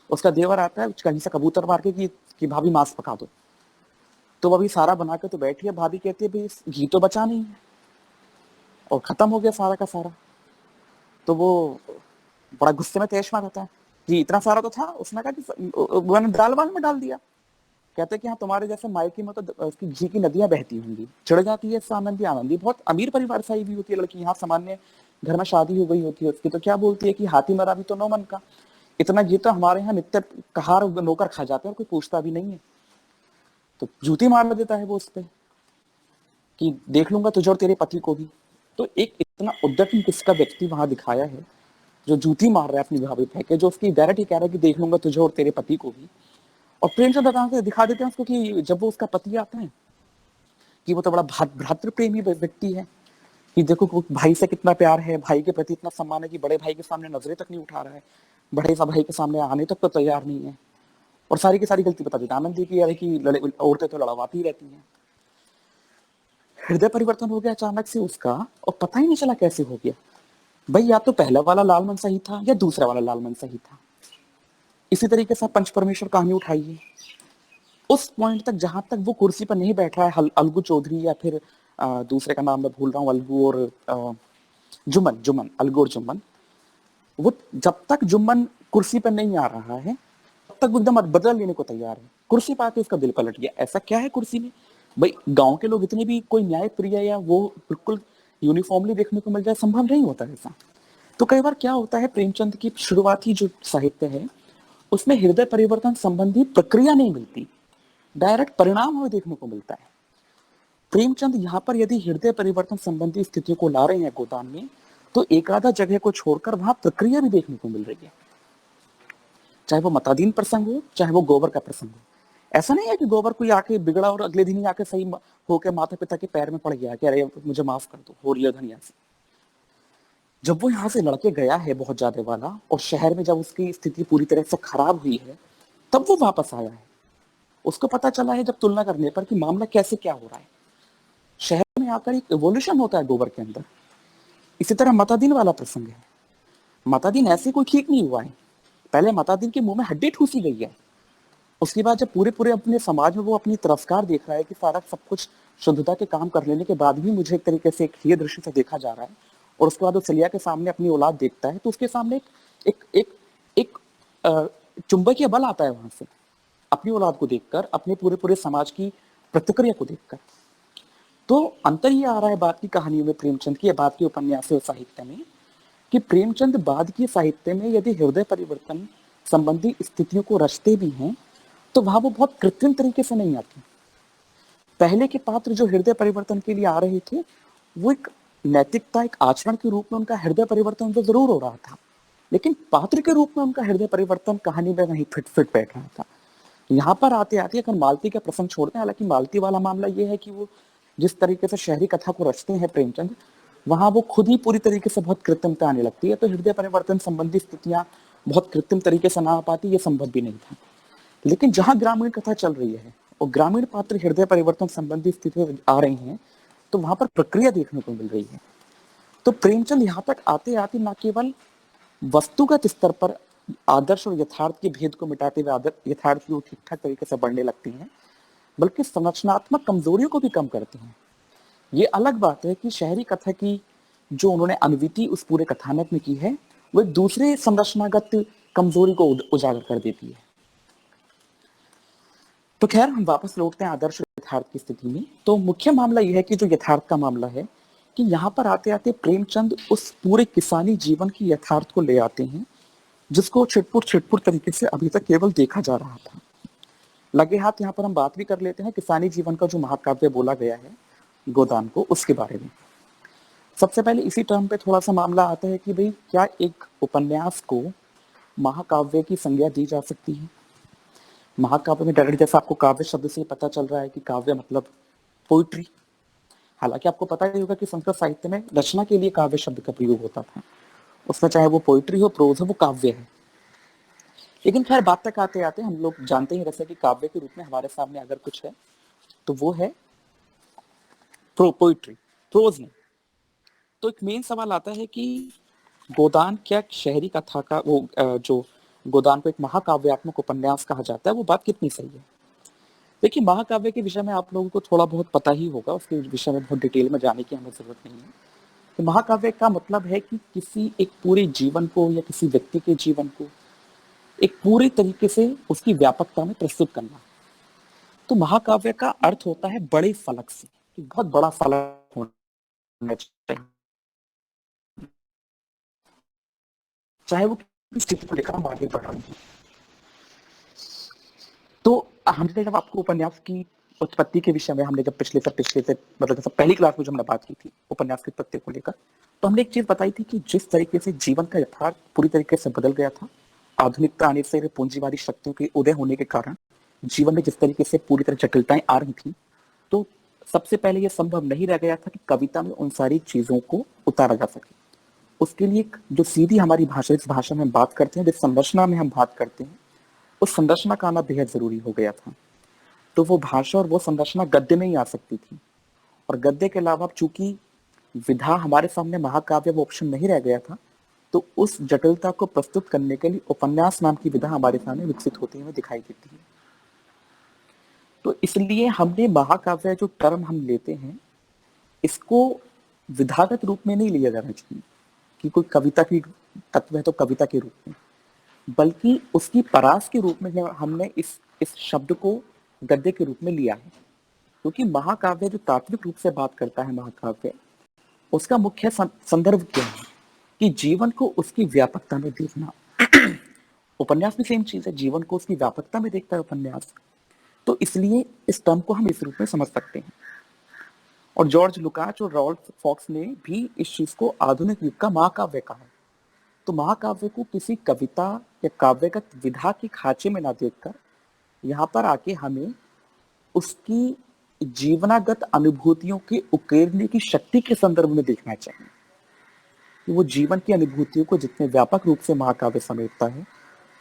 [SPEAKER 1] उसका देवर आता है कहीं से कबूतर मार के कि भाभी मांस पका दो। तो अभी सारा बना के तो बैठी है, भाभी कहती है भाई घी तो बचा नहीं है और खत्म हो गया सारा का सारा। तो वो बड़ा गुस्से में तैश मार जाता है कि इतना सारा तो था। उसने कहा कि मैंने दाल वाल में डाल दिया। कहते कि हाँ, तुम्हारे जैसे मायके में तो उसकी घी की नदियां बहती होंगी। चिढ़ जाती है आनंदी। आनंदी बहुत अमीर परिवार से आई हुई होती है लड़की, यहाँ सामान्य घर में शादी हो गई होती है उसकी, तो क्या बोलती है कि हाथी मरा भी तो नौ मन का, इतना घी तो हमारे यहाँ नित्य कहार नौकर खा जाते हैं और कोई पूछता भी नहीं है। तो जूती मार देता है वो उस पर कि देख लूंगा तुझे और तेरे पति को भी। तो एक इतना उद्यम किसका व्यक्ति वहां दिखाया है जो जूती मार रहा है अपनी भाभी फेंके, जो उसकी डायरेक्ट ही कह रहा है कि देख लूंगा तुझे और तेरे पति को भी। और प्रेमचंद से दिखा देते हैं उसको कि जब वो उसका पति आता है कि वो तो बड़ा भ्रातृ प्रेमी व्यक्ति है, कि देखो भाई से कितना प्यार है, भाई के प्रति इतना सम्मान है कि बड़े भाई के सामने नजरें तक नहीं उठा रहा है, बड़े सा भाई के सामने आने तक तो तैयार नहीं है। और सारी की सारी गलती बता देता आनंद की, यार कि औरतें तो लड़वाती रहती हैं। हृदय परिवर्तन हो गया अचानक से उसका, और पता ही नहीं चला कैसे हो गया। भाई या तो पहला वाला लाल मन सही था या दूसरा वाला लाल मन सही था। इसी तरीके से पंच परमेश्वर कहानी उठाइए, उस पॉइंट तक जहां तक वो कुर्सी पर नहीं बैठ रहा है अलगू चौधरी, या फिर दूसरे का नाम मैं भूल रहा हूँ, अलगू और जुम्मन, अलगू और जुम्मन, वो जब तक जुम्मन कुर्सी पर नहीं आ रहा है तब तक वो एकदम बदला लेने को तैयार है। कुर्सी पर आके उसका दिल पलट गया। ऐसा क्या है कुर्सी में? भाई गांव के लोग इतने भी कोई न्याय प्रिय या वो बिल्कुल यूनिफॉर्मली देखने को मिल जाए, संभव नहीं होता ऐसा। तो कई बार क्या होता है, प्रेमचंद की शुरुआती जो साहित्य है उसमें हृदय परिवर्तन संबंधी प्रक्रिया नहीं मिलती, डायरेक्ट परिणाम हमें देखने को मिलता है। प्रेमचंद यहाँ पर यदि हृदय परिवर्तन संबंधी स्थितियों को ला रहे हैं गोदान में, तो एक आधा जगह को छोड़कर वहां प्रक्रिया भी देखने को मिल रही है। चाहे वो मतादीन प्रसंग हो, चाहे वो गोबर का प्रसंग हो। ऐसा नहीं है कि गोबर कोई आके बिगड़ा और अगले दिन ही आके सही होकर माता पिता के पैर में पड़ गया कि अरे मुझे माफ कर दो, हो लिया धनिया से। जब वो यहाँ से लड़के गया है बहुत ज्यादा वाला, और शहर में जब उसकी स्थिति पूरी तरह से खराब हुई है, तब वो वापस आया है। उसको पता चला है जब तुलना करने पर कि मामला कैसे क्या हो रहा है। शहर में आकर एक एवोल्यूशन होता है गोबर के अंदर। इसी तरह मतादीन वाला प्रसंग है। मतादीन ऐसे कोई ठीक नहीं हुआ है। पहले मतादीन के मुंह में हड्डी ठूसी गई है, उसके बाद जब पूरे पूरे अपने समाज में वो अपनी तिरस्कार देख रहा है कि सारा सब कुछ शुद्धता के काम कर लेने के बाद भी मुझे एक तरीके से एक ये दृष्टि से देखा जा रहा है, और उसके बाद वो सलिया के सामने अपनी औलाद देखता है तो उसके सामने एक एक एक चुंबकीय बल आता है वहां से, अपनी औलाद को देखकर, अपने पूरे पूरे समाज की प्रतिक्रिया को देखकर। तो अंतर ये आ रहा है बात की कहानियों में प्रेमचंद की, बात की उपन्यास और साहित्य में, कि प्रेमचंद बाद की साहित्य में यदि हृदय परिवर्तन संबंधी स्थितियों को रचते भी हैं तो वहां वो बहुत कृत्रिम तरीके से नहीं आती। पहले के पात्र जो हृदय परिवर्तन के लिए आ रहे थे वो एक नैतिकता, एक आचरण के रूप में उनका हृदय परिवर्तन तो जरूर हो रहा था, लेकिन पात्र के रूप में उनका हृदय परिवर्तन कहानी में नहीं फिट बैठ रहा था। यहाँ पर आते आते अगर मालती का प्रसंग छोड़ते हैं, हालांकि मालती वाला मामला ये है कि वो जिस तरीके से शहरी कथा को रचते हैं प्रेमचंद, वहां वो खुद ही पूरी तरीके से बहुत कृत्रिमता आने लगती है, तो हृदय परिवर्तन संबंधी स्थितियां बहुत कृत्रिम तरीके से ना आ पाती, ये संभव भी नहीं था। लेकिन जहां ग्रामीण कथा चल रही है और ग्रामीण पात्र हृदय परिवर्तन संबंधी स्थितियां आ रही हैं तो वहां पर प्रक्रिया देखने को मिल रही है। तो प्रेमचंद यहाँ तक आते आते न केवल वस्तुगत स्तर पर आदर्श और यथार्थ के भेद को मिटाते हुए आदर्श यथार्थ की ठीक ठाक तरीके से बढ़ने लगती हैं, बल्कि संरचनात्मक कमजोरियों को भी कम करती हैं। ये अलग बात है कि शहरी कथा की जो उन्होंने अनुविति उस पूरे कथानक में की है वो एक दूसरे संरचनागत कमजोरी को उजागर कर देती है। तो खैर हम वापस लौटते हैं आदर्श यथार्थ की स्थिति में। तो मुख्य मामला यह है कि जो यथार्थ का मामला है कि यहाँ पर आते आते प्रेमचंद उस पूरे किसानी जीवन की यथार्थ को ले आते हैं जिसको छिटपुट तरीके से अभी तक केवल देखा जा रहा था। लगे हाथ यहाँ पर हम बात भी कर लेते हैं किसानी जीवन का जो महाकाव्य बोला गया है गोदान को, उसके बारे में। सबसे पहले इसी टर्म पे थोड़ा सा मामला आता है कि भाई क्या एक उपन्यास को महाकाव्य की संज्ञा दी जा सकती है। महाकाव्य में डायरेक्ट जैसा आपको काव्य शब्द से पता चल रहा है कि काव्य मतलब पोइट्री। हालांकि आपको पता ही होगा कि संस्कृत साहित्य में रचना के लिए काव्य शब्द का प्रयोग होता था, उसमें चाहे वो पोइट्री हो, प्रोज हो, वो काव्य है। लेकिन खैर बात तक आते आते हम लोग जानते ही वैसे कि काव्य के रूप में हमारे सामने अगर कुछ है तो वो है पोइट्री, प्रोज नहीं। तो एक मेन सवाल आता है कि गोदान क्या शहरी कथा का वो जो गोदान को एक महाकाव्यात्मक उपन्यास कहा जाता है वो बात कितनी सही है। देखिए महाकाव्य के विषय में आप लोगों को थोड़ा बहुत पता ही होगा, उसके विषय में बहुत डिटेल में जाने की हमें जरूरत नहीं है। तो महाकाव्य का मतलब है कि किसी एक पूरे जीवन को या किसी व्यक्ति के जीवन को एक पूरी तरीके से उसकी व्यापकता में प्रस्तुत करना। तो महाकाव्य का अर्थ होता है बड़े फलक से, कि बहुत बड़ा फलक होना चाहिए, चाहे वो किस स्थिति को लेकर हम आगे बढ़ रहे हैं। तो हमने जब आपको उपन्यास की उत्पत्ति के विषय में हमने जब पिछले से मतलब जब पहली क्लास में जब हमने बात की थी उपन्यास की उत्पत्ति को लेकर, तो हमने एक चीज बताई थी कि जिस तरीके से जीवन का यथार्थ पूरी तरीके से बदल गया था आधुनिकता आने से, पूंजीवादी शक्तियों के उदय होने के कारण जीवन में जिस तरीके से पूरी तरह जटिलताएं आ रही थी, तो सबसे पहले यह संभव नहीं रह गया था कि कविता में उन सारी चीजों को उतारा जा सके। उसके लिए जो सीधी हमारी भाषा, इस भाषा में हम बात करते हैं, जिस संरचना में हम बात करते हैं, उस संरचना का आना बेहद जरूरी हो गया था। तो वो भाषा और वो संरचना गद्य में ही आ सकती थी, और गद्य के अलावा चूंकि विधा हमारे सामने महाकाव्य वो ऑप्शन नहीं रह गया था, तो उस जटिलता को प्रस्तुत करने के लिए उपन्यास नाम की विधा हमारे सामने विकसित होती हुई दिखाई देती है। तो इसलिए हमने महाकाव्य जो टर्म हम लेते हैं इसको विधागत रूप में नहीं लिया जाना चाहिए कि कोई कविता की तत्व है तो कविता के रूप में, बल्कि उसकी परास के रूप में हमने इस शब्द को गद्य के रूप में लिया है। क्योंकि महाकाव्य जो तात्विक रूप से बात करता है महाकाव्य, उसका मुख्य संदर्भ क्या है कि जीवन को उसकी व्यापकता में देखना। उपन्यास भी सेम चीज है, जीवन को उसकी व्यापकता में देखता है उपन्यास। तो इसलिए इस टर्म को हम इस रूप में समझ सकते हैं। और जॉर्ज लुकाच और रॉल्फ फॉक्स ने भी इस चीज को आधुनिक युग का महाकाव्य कहा। तो महाकाव्य को किसी कविता या काव्यगत विधा के खांचे में ना देखकर यहाँ पर आके हमें उसकी जीवनागत अनुभूतियों के उकेरने की शक्ति के संदर्भ में देखना चाहिए कि वो जीवन की अनुभूतियों को जितने व्यापक रूप से महाकाव्य समेटता है,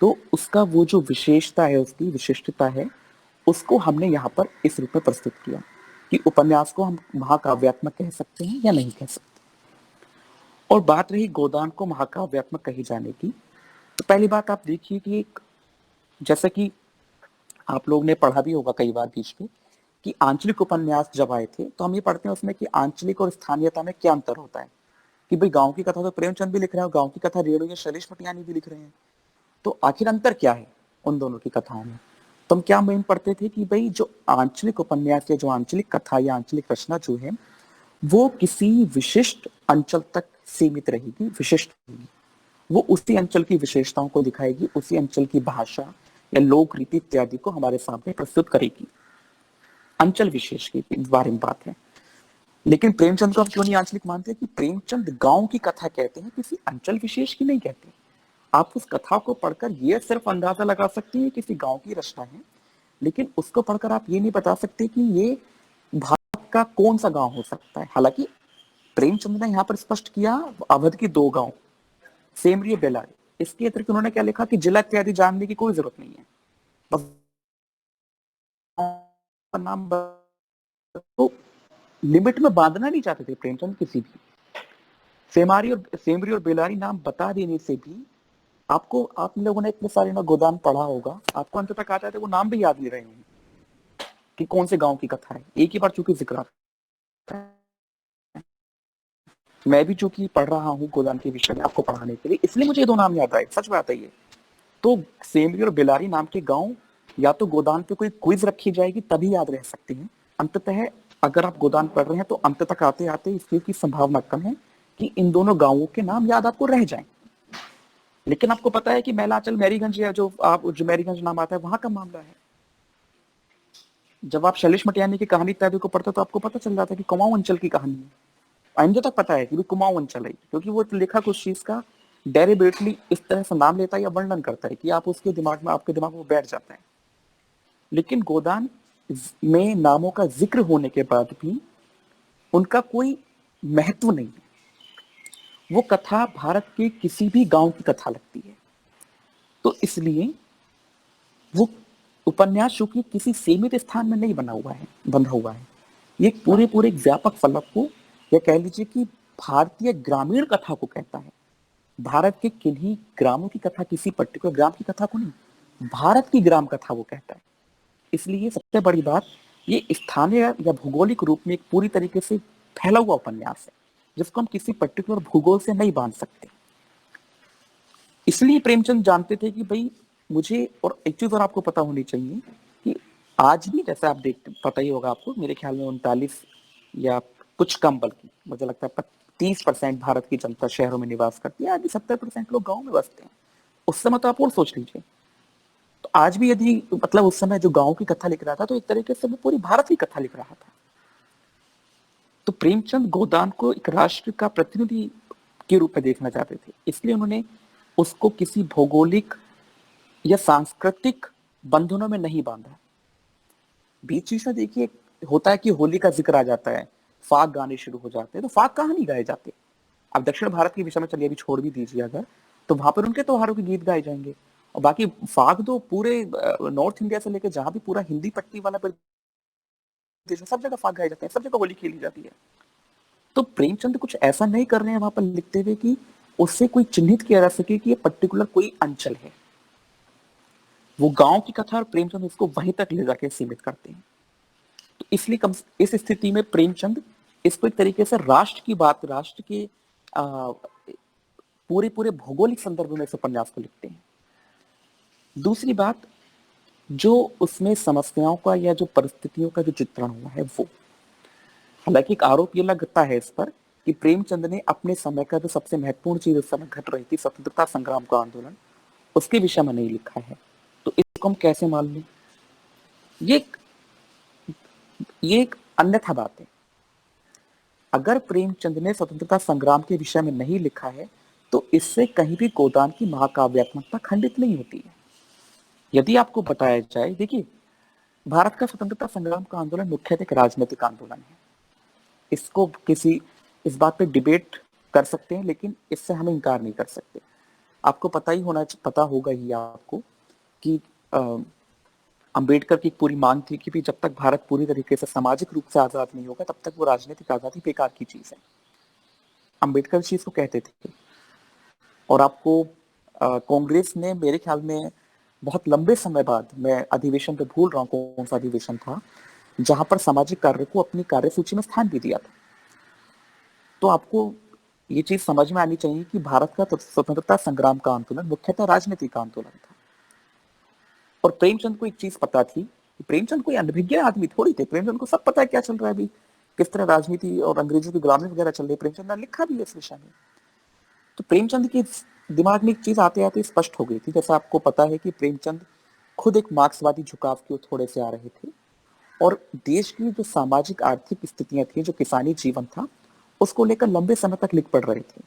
[SPEAKER 1] तो उसका वो जो विशेषता है, उसकी विशिष्टता है, उसको हमने यहाँ पर इस रूप में प्रस्तुत किया कि उपन्यास को हम महाकाव्यात्मक कह सकते हैं या नहीं कह सकते। और बात रही गोदान को महाकाव्यात्मक कही जाने की, तो पहली बात आप देखिए कि एक जैसा कि आप लोग ने पढ़ा भी होगा कई बार बीच में कि आंचलिक उपन्यास जब आए थे तो हम ये पढ़ते हैं उसमें कि आंचलिक और स्थानीयता में क्या अंतर होता है। कि भाई गांव की कथा तो प्रेमचंद भी लिख रहे हैं और गांव की कथा रेणु या शैलेश मटियानी भी लिख रहे हैं, तो आखिर अंतर क्या है उन दोनों की कथाओं में। तो हम क्या मेन पढ़ते थे कि भाई जो आंचलिक उपन्यास या जो आंचलिक कथा या आंचलिक रचना जो है वो किसी विशिष्ट अंचल तक सीमित रहेगी, विशिष्ट रहेगी। वो उसी अंचल की विशेषताओं को दिखाएगी, उसी अंचल की भाषा या लोक रीति इत्यादि को हमारे सामने प्रस्तुत करेगी। अंचल विशेष के बारे में बात है। लेकिन प्रेमचंद को हम क्यों नहीं आंचलिक मानते कि प्रेमचंद गांव की कथा कहते हैं, किसी अंचल विशेष की नहीं कहते। आप उस कथा को पढ़कर ये सिर्फ अंदाजा लगा सकते हैं किसी गांव की रचना है, लेकिन उसको पढ़कर आप ये नहीं बता सकते कि ये भारत का कौन सा गांव हो सकता है। हालांकि प्रेमचंद ने यहाँ पर स्पष्ट किया अवध की 2 गांव, सेमरी और बेलारी। इसके अतिरिक्त उन्होंने क्या लिखा कि जिला इत्यादि जानने की कोई जरूरत नहीं है, बस नाम। तो लिमिट में बांधना नहीं चाहते थे प्रेमचंद किसी भी। सेमरी और बेलारी नाम बता देने से भी आपको, आप लोगों ने इतने सारे ना गोदान पढ़ा होगा, आपको अंत तक आ जाते वो नाम भी याद नहीं रहे होंगे कि कौन से गांव की कथा है। एक ही बार चूंकि जिक्र आता है, मैं भी चूंकि पढ़ रहा हूँ गोदान के विषय में आपको पढ़ाने के लिए, इसलिए मुझे 2 नाम याद आए। सच बात है ये। तो सेमरी और बेलारी नाम के गांव या तो गोदान पे कोई क्विज रखी जाएगी तभी याद रह सकते हैं। अंततः अगर आप गोदान पढ़ रहे हैं तो अंत तक आते आते इस चीज की संभावना कम है कि इन दोनों गांवों के नाम याद आपको रह जाएं। लेकिन आपको पता है कि मैलाचल मैरीगंज या जो मैरीगंज नाम आता है वहां का मामला है। जब आप शैलेश मटियानी की कहानी इत्यादि को पढ़ते तो आपको पता चल जाता है कि कुमाऊं अंचल की कहानी है। आइंदे तक पता है कि कुमाऊं अंचल है, क्योंकि वो लेखक उस चीज का डेरिवेटली इस तरह से नाम लेता है या वर्णन करता है कि आप उसके दिमाग में, आपके दिमाग में बैठ जाता है। लेकिन गोदान में नामों का जिक्र होने के बाद भी उनका कोई महत्व नहीं है। वो कथा भारत के किसी भी गांव की कथा लगती है। तो इसलिए वो उपन्यास चूंकि किसी सीमित स्थान में नहीं बंधा हुआ है, ये पूरे पूरे एक व्यापक फलक को, या कह लीजिए कि भारतीय ग्रामीण कथा को कहता है। भारत के किन्हीं ग्रामों की कथा, किसी पर्टिकुलर ग्राम की कथा को नहीं, भारत की ग्राम कथा वो कहता है। इसलिए सबसे बड़ी बात, ये स्थानीय या भौगोलिक रूप में एक पूरी तरीके से फैला हुआ उपन्यास है जिसको हम किसी पर्टिकुलर भूगोल से नहीं बांध सकते। इसलिए प्रेमचंद जानते थे कि भाई मुझे, और एक चीज और आपको पता होनी चाहिए कि आज भी, जैसे आप देखते, पता ही होगा आपको, मेरे ख्याल में 39 या कुछ कम, बल्कि मुझे लगता है 30% भारत की जनता शहरों में निवास करती है, आगे 70% लोग गाँव में बसते हैं। उस समय तो आप और सोच लीजिए। तो आज भी यदि, मतलब उस समय जो गाँव की कथा लिख रहा था तो एक तरीके से वो पूरी भारत की कथा लिख रहा था। तो प्रेमचंद गोदान को एक राष्ट्र का प्रतिनिधि के रूप में देखना चाहते थे, इसलिए उन्होंने उसको किसी भौगोलिक या सांस्कृतिक बंधनों में नहीं बांधा। बीच बीच में देखिए होता है कि होली का जिक्र आ जाता है, फाग गाने शुरू हो जाते हैं, तो फाग कहाँ नहीं गाए जाते। अब दक्षिण भारत के विषय में चलिए अभी छोड़ भी दीजिए अगर, तो वहां पर उनके त्योहारों के गीत गाए जाएंगे। और बाकी फाग तो पूरे नॉर्थ इंडिया से लेकर जहां भी पूरा हिंदी पट्टी वाला प्रदेश है, सब जगह फाग गाए जाते हैं, सब जगह होली खेली जाती है। तो प्रेमचंद कुछ ऐसा नहीं कर रहे हैं वहां पर लिखते हुए कि उससे कोई चिन्हित किया जा सके कि ये पर्टिकुलर कोई अंचल है। वो गांव की कथा और प्रेमचंद उसको वहीं तक ले जाके सीमित करते हैं। तो इसलिए इस स्थिति में प्रेमचंद इसको एक तरीके से राष्ट्र की बात, राष्ट्र के पूरे पूरे भौगोलिक संदर्भ में इस उपन्यास को लिखते हैं। दूसरी बात, जो उसमें समस्याओं का या जो परिस्थितियों का जो चित्रण हुआ है वो, हालांकि एक आरोप ये लगता है इस पर कि प्रेमचंद ने अपने समय का जो सबसे महत्वपूर्ण चीज उस समय घट रही थी, स्वतंत्रता संग्राम का आंदोलन, उसके विषय में नहीं लिखा है। तो इसको हम कैसे मान लें? ये एक अन्यथा बात है। अगर प्रेमचंद ने स्वतंत्रता संग्राम के विषय में नहीं लिखा है तो इससे कहीं भी गोदान की महाकाव्यात्मकता खंडित नहीं होती है। यदि आपको बताया जाए, देखिए भारत का स्वतंत्रता संग्राम का आंदोलन मुख्यतः एक राजनीतिक आंदोलन है। इसको किसी, इस बात पे डिबेट कर सकते हैं, लेकिन इससे हम इनकार नहीं कर सकते। आपको पता होगा ही आपको कि अंबेडकर की पूरी मांग थी कि जब तक भारत पूरी तरीके से सामाजिक रूप से आजाद नहीं होगा तब तक वो राजनीतिक आजादी बेकार की चीज है। अंबेडकर इस चीज को कहते थे। और आपको कांग्रेस ने मेरे ख्याल में बहुत लंबे समय बाद, मैं अधिवेशन पे भूल रहा हूँ कौन सा अधिवेशन था, जहां पर सामाजिक कार्य को अपनी कार्यसूची में स्थान भी दिया था। तो आपको ये चीज समझ में आनी चाहिए कि भारत का स्वतंत्रता संग्राम का आंदोलन मुख्यतः राजनीतिक आंदोलन था। और प्रेमचंद को एक चीज पता थी कि प्रेमचंद कोई अनभिज्ञ आदमी थोड़ी थे, प्रेमचंद को सब पता है क्या चल रहा है अभी, किस तरह राजनीति और अंग्रेजों की गुलामी वगैरह चल रही है। प्रेमचंद ने लिखा भी है इस विषय में। तो प्रेमचंद के दिमाग में एक चीज आते आते स्पष्ट हो गई थी। जैसा आपको पता है कि प्रेमचंद खुद एक मार्क्सवादी झुकाव की ओर थोड़े से आ रहे थे, और देश की जो सामाजिक आर्थिक स्थितियां थी, जो किसानी जीवन था, उसको लेकर लंबे समय तक लिख पढ़ रहे थे।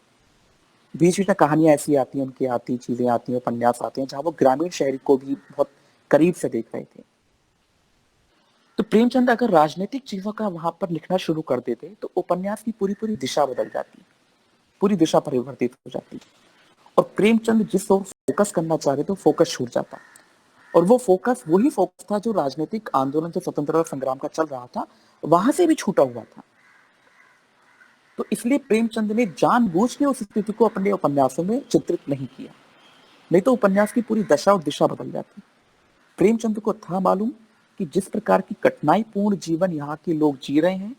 [SPEAKER 1] बीच बीच में कहानियां ऐसी आती हैं, उनकी आती चीजें आती हैं, उपन्यास आते हैं, जहां वो ग्रामीण शहरी को भी बहुत करीब से देख रहे थे। तो प्रेमचंद अगर राजनीतिक चीजों का वहां पर लिखना शुरू कर देते तो उपन्यास की पूरी पूरी दिशा बदल जाती, पूरी दिशा परिवर्तित हो जाती, और प्रेमचंद जिस ओर फोकस करना चाह रहे थे फोकस छूट जाता। और वो फोकस वही फोकस था जो राजनीतिक आंदोलन, जो स्वतंत्रता संग्राम का चल रहा था, वहां से भी छूटा हुआ था। तो इसलिए प्रेमचंद ने जानबूझ के उस स्थिति को अपने उपन्यासों में चित्रित नहीं किया, नहीं तो उपन्यास की पूरी दशा और दिशा बदल जाती। प्रेमचंद को था मालूम कि जिस प्रकार की कठिनाईपूर्ण जीवन यहाँ के लोग जी रहे हैं,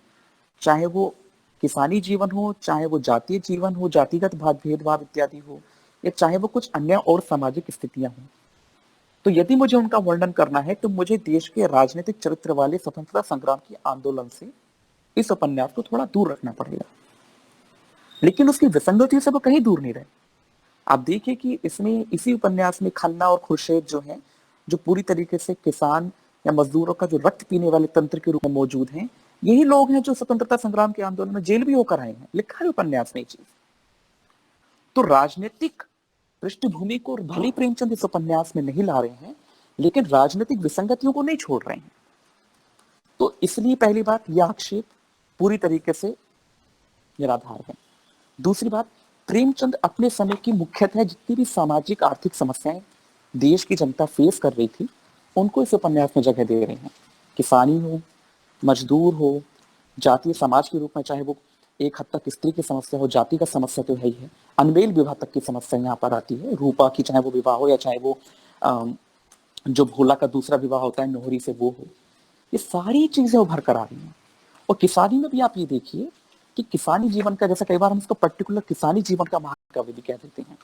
[SPEAKER 1] चाहे वो किसानी जीवन हो, चाहे वो जातीय जीवन हो, जातिगत भेदभाव इत्यादि हो, या चाहे वो कुछ अन्य और सामाजिक स्थितियां हों, तो यदि मुझे उनका वर्णन करना है तो मुझे देश के राजनीतिक चरित्र वाले स्वतंत्रता संग्राम के आंदोलन से इस उपन्यास को थोड़ा दूर रखना पड़ेगा। लेकिन उसकी विसंगति से वो कहीं दूर नहीं रहे। आप देखिए कि इसमें, इसी उपन्यास में खन्ना और खुर्शीद जो हैं, जो पूरी तरीके से किसान या मजदूरों का जो रक्त पीने वाले तंत्र के रूप में मौजूद हैं, यही लोग हैं जो स्वतंत्रता संग्राम के आंदोलन में जेल भी होकर आए हैं। लिखा है उपन्यास में ये चीज। तो राजनीतिक पृष्ठभूमि को भले प्रेमचंद इस उपन्यास में नहीं ला रहे हैं, लेकिन राजनीतिक विसंगतियों को नहीं छोड़ रहे हैं। तो इसलिए पहली बात, यह आक्षेप पूरी तरीके से निराधार है। दूसरी बात, प्रेमचंद अपने समय की मुख्यतः जितनी भी सामाजिक आर्थिक समस्याएं देश की जनता फेस कर रही थी, उनको इस उपन्यास में जगह दे रहे हैं। किसानी हो, मजदूर हो, जातीय समाज के रूप में, चाहे वो एक हद तक स्त्री की समस्या हो, जाति का समस्या तो है ही है, अनमेल विवाह तक की समस्या यहाँ पर आती है। रूपा की चाहे वो विवाह हो, या चाहे वो जो भोला का दूसरा विवाह होता है नोहरी से, वो हो, ये सारी चीजें उभर कर आ रही हैं। और किसानी में भी आप ये देखिए कि किसानी जीवन का, जैसे कई बार हम इसको पर्टिकुलर किसानी जीवन का महाकाव्य भी कह देते हैं,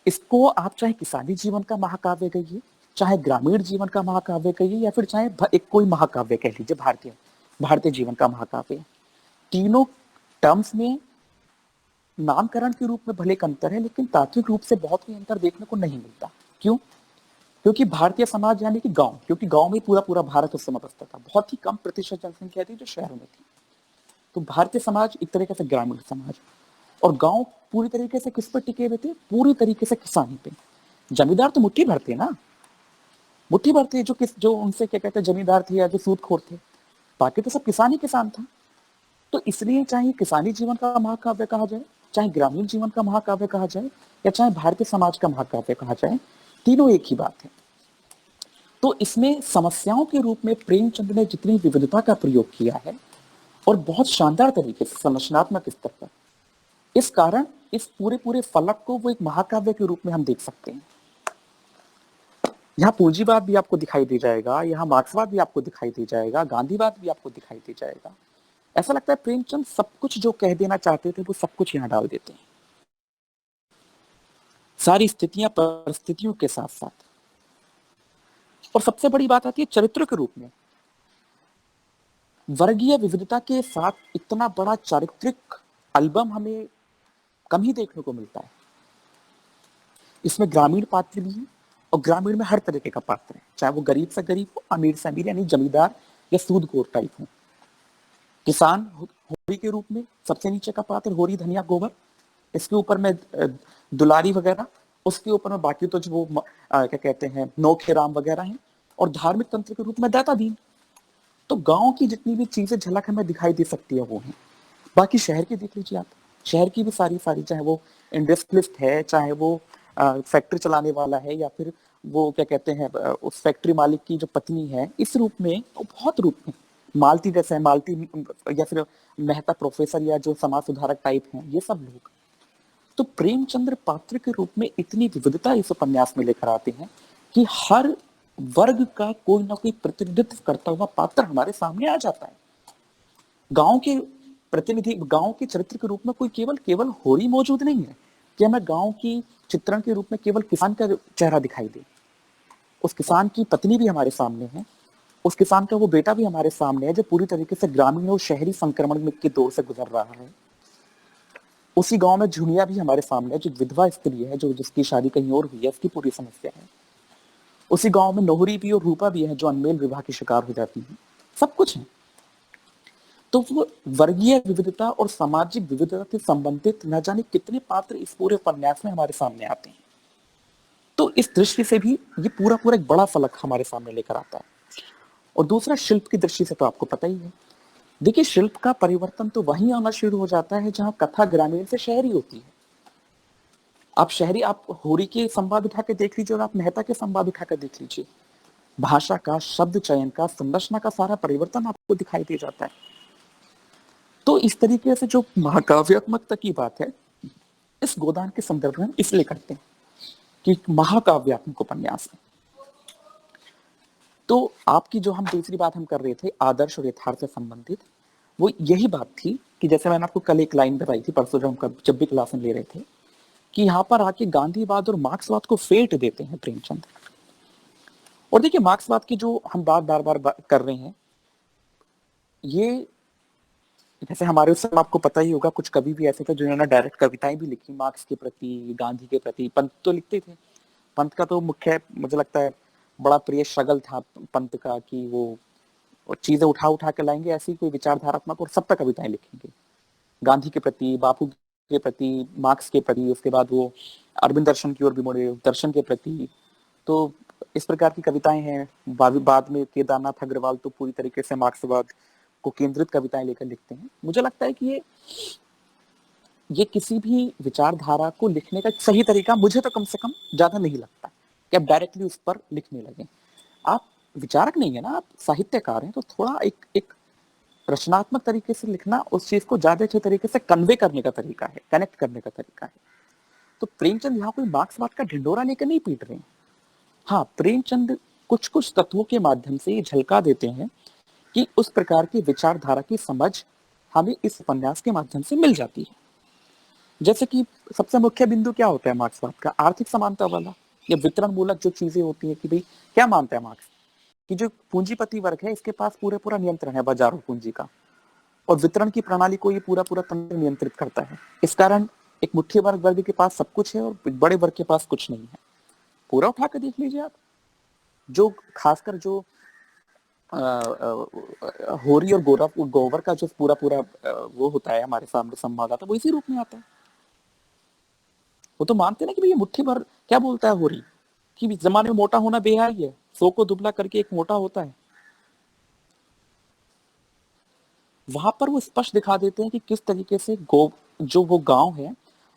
[SPEAKER 1] इसको आप चाहे किसानी जीवन का महाकाव्य कहिए, चाहे ग्रामीण जीवन का महाकाव्य कहिए, या फिर चाहे एक कोई महाकाव्य कह लीजिए, भारतीय भारतीय जीवन का महाकाव्य, तीनों टर्म्स में नामकरण के रूप में भले एक अंतर है, लेकिन तात्विक रूप से बहुत कोई अंतर देखने को नहीं मिलता। क्यों? क्योंकि भारतीय समाज यानी कि गांव, क्योंकि गांव में पूरा पूरा भारत उस समय बसता था, बहुत ही कम प्रतिशत जनसंख्या थी जो शहरों में थी। तो भारतीय समाज एक तरीके से ग्रामीण समाज, और गांव पूरी तरीके से किस पर टिके हुए थे? पूरी तरीके से किसानी पे। जमींदार तो मुट्ठी भरते ना, मुट्ठी भरते जो उनसे क्या कहते हैं जमींदार थे या जो सूदखोर थे, बाकी तो सब किसान ही किसान था। तो इसलिए चाहे किसानी जीवन का महाकाव्य कहा जाए, चाहे ग्रामीण जीवन का महाकाव्य कहा जाए, या चाहे भारतीय समाज का महाकाव्य कहा जाए, तीनों एक ही बात है। तो इसमें समस्याओं के रूप में प्रेमचंद ने जितनी विविधता का प्रयोग किया है, और बहुत शानदार तरीके से संरचनात्मक स्तर पर, इस कारण इस पूरे पूरे फलक को वो एक महाकाव्य के रूप में हम देख सकते हैं। यहाँ पूंजीवाद भी आपको दिखाई दे जाएगा, यहाँ मार्क्सवाद भी आपको दिखाई दे जाएगा, गांधीवाद भी आपको दिखाई दे जाएगा। ऐसा लगता है प्रेमचंद सब कुछ जो कह देना चाहते थे वो सब कुछ यहाँ डाल देते हैं, सारी स्थितियां परिस्थितियों के साथ साथ। और सबसे बड़ी बात आती है चरित्र के रूप में। वर्गीय विविधता के साथ इतना बड़ा चारित्रिक एल्बम हमें कम ही देखने को मिलता है। इसमें ग्रामीण पात्र भी है, और ग्रामीण में हर तरीके का पात्र है, चाहे वो गरीब से गरीब हो, अमीर से अमीर, यानी जमींदार या सूदखोर टाइप हो। किसान होरी के रूप में सबसे नीचे का पात्र, होरी धनिया गोबर, इसके ऊपर में दुलारी वगैरह, उसके ऊपर में बाकी तो जो वो क्या कहते हैं नौखे राम वगैरह हैं, और धार्मिक तंत्र के रूप में दाता दीन। तो गांव की जितनी भी चीजें झलक हमें दिखाई दे सकती है वो है। बाकी शहर की देख लीजिए आप, शहर की भी सारी सारी, चाहे वो इंडस्ट्रियलिस्ट है, चाहे वो फैक्ट्री चलाने वाला है, या फिर वो क्या कहते हैं उस फैक्ट्री मालिक की जो पत्नी है, इस रूप में, बहुत रूप में, मालती जैसे है, मालती, या फिर मेहता प्रोफेसर, या जो समाज सुधारक टाइप हैं, ये सब लोग। तो प्रेमचंद्र पात्र के रूप में इतनी विविधता इस उपन्यास में लेकर आते हैं कि हर वर्ग का कोई ना कोई प्रतिनिधित्व करता हुआ पात्र हमारे सामने आ जाता है। गांव के प्रतिनिधि गांव के चरित्र के रूप में कोई केवल केवल होरी मौजूद नहीं है कि हमें गांव की चित्रण के रूप में केवल किसान का चेहरा दिखाई दे। उस किसान की पत्नी भी हमारे सामने है, उस किसान का वो बेटा भी हमारे सामने है जो पूरी तरीके से ग्रामीण और शहरी संक्रमण में के दौर से गुजर रहा है। उसी गांव में झुनिया भी हमारे सामने है जो विधवा स्त्री है, जो जिसकी शादी कहीं और हुई है, उसकी पूरी समस्या है। उसी गांव में नोहरी भी और रूपा भी है जो अनमेल विवाह की शिकार हो जाती है। सब कुछ है। तो वो वर्गीय विविधता और सामाजिक विविधता से संबंधित न जाने कितने पात्र इस पूरे उपन्यास में हमारे सामने आते हैं। तो इस दृष्टि से भी ये पूरा पूरा एक बड़ा फलक हमारे सामने लेकर आता है। और दूसरा, शिल्प की दृष्टि से तो आपको पता ही है। देखिए, शिल्प का परिवर्तन तो वहीं आना शुरू हो जाता है जहां कथा ग्रामीण से शहरी होती है। आप होरी के संवाद उठा के देख लीजिए और आप मेहता के संवाद उठा कर देख लीजिए। भाषा का, शब्द चयन का, संरचना का सारा परिवर्तन आपको दिखाई दे जाता है। तो इस तरीके से जो महाकाव्यात्मकता की बात है, इस गोदान के संदर्भ में हम इसलिए करते हैं कि महाकाव्यात्मक उपन्यास है। तो आपकी जो हम दूसरी बात हम कर रहे थे आदर्श और यथार्थ से संबंधित, वो यही बात थी कि जैसे मैंने आपको कल एक लाइन बताई थी, परसों जब भी क्लास में ले रहे थे, कि यहाँ पर आके गांधीवाद और मार्क्सवाद को फेट देते हैं प्रेमचंद। और देखिए, मार्क्सवाद की जो हम बार बार कर रहे हैं, ये जैसे हमारे उस समय आपको पता ही होगा, कुछ कवि भी ऐसे थे जिन्होंने डायरेक्ट कविताएं भी लिखी मार्क्स के प्रति, गांधी के प्रति। पंत तो लिखते थे। पंत का तो मुख्य, मुझे लगता है, बड़ा प्रिय स्ट्रगल था पंत का कि वो चीजें उठा उठा के लाएंगे, ऐसी कोई विचारधारात्मक, और सब तक कविताएं लिखेंगे गांधी के प्रति, बापू के प्रति, मार्क्स के प्रति। उसके बाद वो अरविंद दर्शन की ओर भी मुड़े, दर्शन के प्रति। तो इस प्रकार की कविताएं हैं। बाद में केदारनाथ अग्रवाल तो पूरी तरीके से मार्क्सवाद को केंद्रित कविताएं लेकर लिखते हैं। मुझे लगता है कि ये किसी भी विचारधारा को लिखने का सही तरीका, मुझे तो कम से कम ज्यादा नहीं लगता कि आप डायरेक्टली उस पर लिखने लगे। आप विचारक नहीं है ना, आप साहित्यकार हैं, तो थोड़ा एक रचनात्मक तरीके से लिखना उस चीज को ज्यादा अच्छे तरीके से कन्वे करने का तरीका है, कनेक्ट करने का तरीका है। तो प्रेमचंद यहाँ कोई मार्क्सवाद का ढिंडोरा लेकर नहीं पीट रहे हैं। हाँ, प्रेमचंद कुछ कुछ तत्वों के माध्यम से ये झलका देते हैं कि उस प्रकार की विचारधारा की समझ हमें इस उपन्यास के माध्यम से मिल जाती है। जैसे कि सबसे मुख्य बिंदु क्या होता है मार्क्सवाद का? आर्थिक समानता वाला या वितरण मूलक जो चीजें होती है कि भाई क्या मानता है मार्क्स कि जो पूंजीपति वर्ग है इसके पास पूरा नियंत्रण है बाजार और पूंजी का, और वितरण की प्रणाली को ये पूरा तंत्र नियंत्रित करता है। इस कारण एक मुट्ठी वर्ग के पास सब कुछ है और बड़े वर्ग के पास कुछ नहीं है। पूरा उठा कर देख लीजिए आप। जो खासकर जो होरी और गोवर का जो पूरा वो होता है हमारे सामने संवाद आता है, वो इसी रूप में आता है। वो तो मानते ना कि भाई ये मुट्ठी भर, क्या बोलता है होरी कि जमाने में मोटा होना बेहाई है, 100 को दुबला करके एक मोटा होता है। वहां पर वो स्पष्ट दिखा देते हैं कि किस तरीके से जो वो गांव है,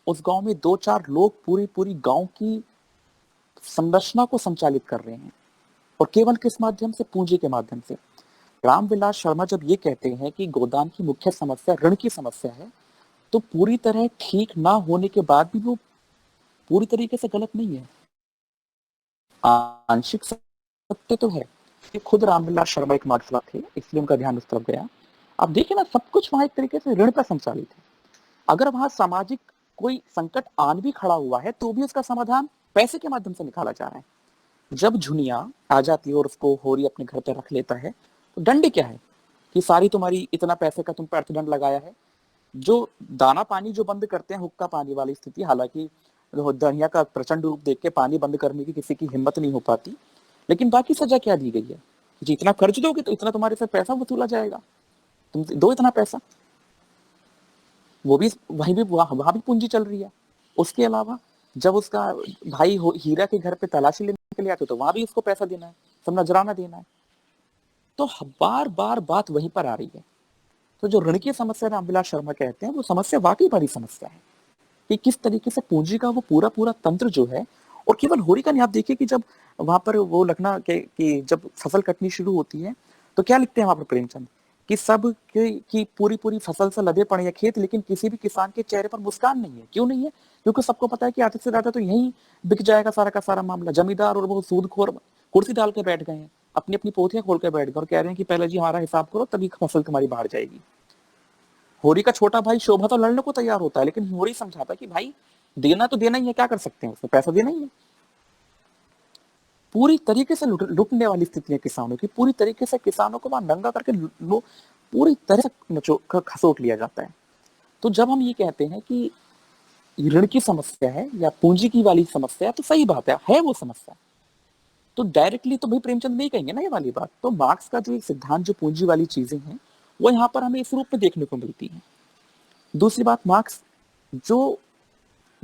[SPEAKER 1] उस गांव में 2-4 लोग पूरी गांव की संरचना को संचालित कर रहे हैं, और केवल किस माध्यम से? पूंजी के माध्यम से। रामविलास शर्मा जब ये कहते हैं कि गोदान की मुख्य समस्या ऋण की समस्या है, तो पूरी तरह ठीक ना होने के बाद भी वो पूरी तरीके से गलत नहीं है, आंशिक सत्य तो है। ये खुद रामविलास शर्मा एक मार्क्सवाद थे, इसलिए उनका ध्यान उस तरफ गया। आप देखिए ना, सब कुछ वहां एक तरीके से ऋण पर संचालित है। अगर वहां सामाजिक कोई संकट आन भी खड़ा हुआ है तो भी उसका समाधान पैसे के माध्यम से निकाला जा रहा है। जब झुनिया आ जाती है और उसको होरी अपने घर पर रख लेता है, तो दंड क्या है कि सारी तुम्हारी इतना पैसे का तुम पर अर्थदंड लगाया है। जो दाना पानी जो बंद करते हैं, हुक्का पानी वाली स्थिति, हालांकि दुनिया का प्रचंड रूप देख के पानी बंद करने की किसी की हिम्मत नहीं हो पाती, लेकिन बाकी सजा क्या दी गई है? जितना कर्ज दोगे तो इतना तुम्हारे से पैसा वसूला जाएगा, तुम दो इतना पैसा। वो भी वहीं भी वहां भी पूंजी चल रही है। उसके अलावा जब उसका भाई हीरा के घर पे तलाशी लेने के लिए आते तो वहां भी उसको पैसा देना है, सब नजराना देना है। तो बार बार बात वहीं पर आ रही है। तो जो ऋण की समस्या रामविलास शर्मा कहते हैं, वो समस्या वाकई बड़ी समस्या है कि किस तरीके से पूंजी का वो पूरा तंत्र जो है। और केवल होरी का नहीं, आप देखिए कि जब वहां पर वो लखना के कि जब फसल कटनी शुरू होती है तो क्या लिखते हैं वहां पर प्रेमचंद कि सब की पूरी फसल से लदे पड़े हैं खेत, लेकिन किसी भी किसान के चेहरे पर मुस्कान नहीं है। क्यों नहीं है? क्योंकि सबको पता है कि आधे से ज्यादा तो यही बिक जाएगा सारा का सारा मामला। जमींदार और वो सूदखोर कुर्सी डाल के बैठ गए हैं, अपनी अपनी पोथियां खोल के बैठ गए और कह रहे हैं कि पहले जी हमारा हिसाब करो, तभी फसल तुम्हारी बाहर जाएगी। होरी का छोटा भाई शोभा तो लड़ने को तैयार होता है, लेकिन होरी समझाता है कि भाई देना तो देना ही है, क्या कर सकते हैं, उसमें पैसा देना ही है। पूरी तरीके से लुटने वाली स्थिति है किसानों की, पूरी तरीके से किसानों को वहां नंगा करके पूरी तरह से खसोट लिया जाता है। तो जब हम ये कहते हैं कि ऋण की समस्या है या पूंजी की वाली समस्या है, तो सही बात है वो समस्या। तो डायरेक्टली तो भाई प्रेमचंद नहीं कहेंगे ना ये वाली बात। तो मार्क्स का जो एक सिद्धांत, जो पूंजी वाली चीजें हैं, वो यहाँ पर हमें इस रूप में देखने को मिलती है। दूसरी बात, मार्क्स जो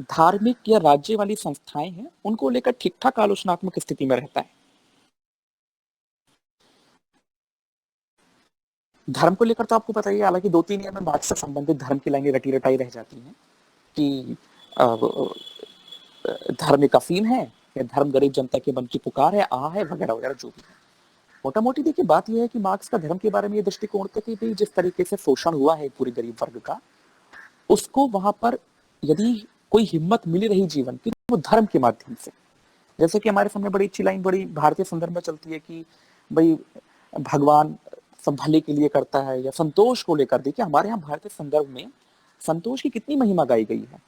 [SPEAKER 1] धार्मिक या राज्य वाली संस्थाएं हैं उनको लेकर ठीक ठाक आलोचनात्मक स्थिति में रहता है। धर्म को लेकर तो आपको पता ही है, हालांकि 2-3 ईयर में मार्क्स से संबंधित धर्म की लाइनें रटी रटाई रह जाती हैं कि धर्म एक अफीम है, या धर्म गरीब जनता के मन की पुकार है, आ है, वगैरह वगैरह जो भी है। मोटा मोटी देखिए बात यह है कि मार्क्स का धर्म के बारे में ये दृष्टिकोण था कि भाई जिस तरीके से शोषण हुआ है पूरी गरीब वर्ग का, उसको वहां पर यदि कोई हिम्मत मिली रही जीवन की, वो धर्म के माध्यम से। जैसे कि हमारे सामने बड़ी अच्छी लाइन बड़ी भारतीय संदर्भ में चलती है कि भाई भगवान सब भले के लिए करता है, या संतोष को लेकर देखिए हमारे यहाँ भारतीय संदर्भ में संतोष की कितनी महिमा गाई गई है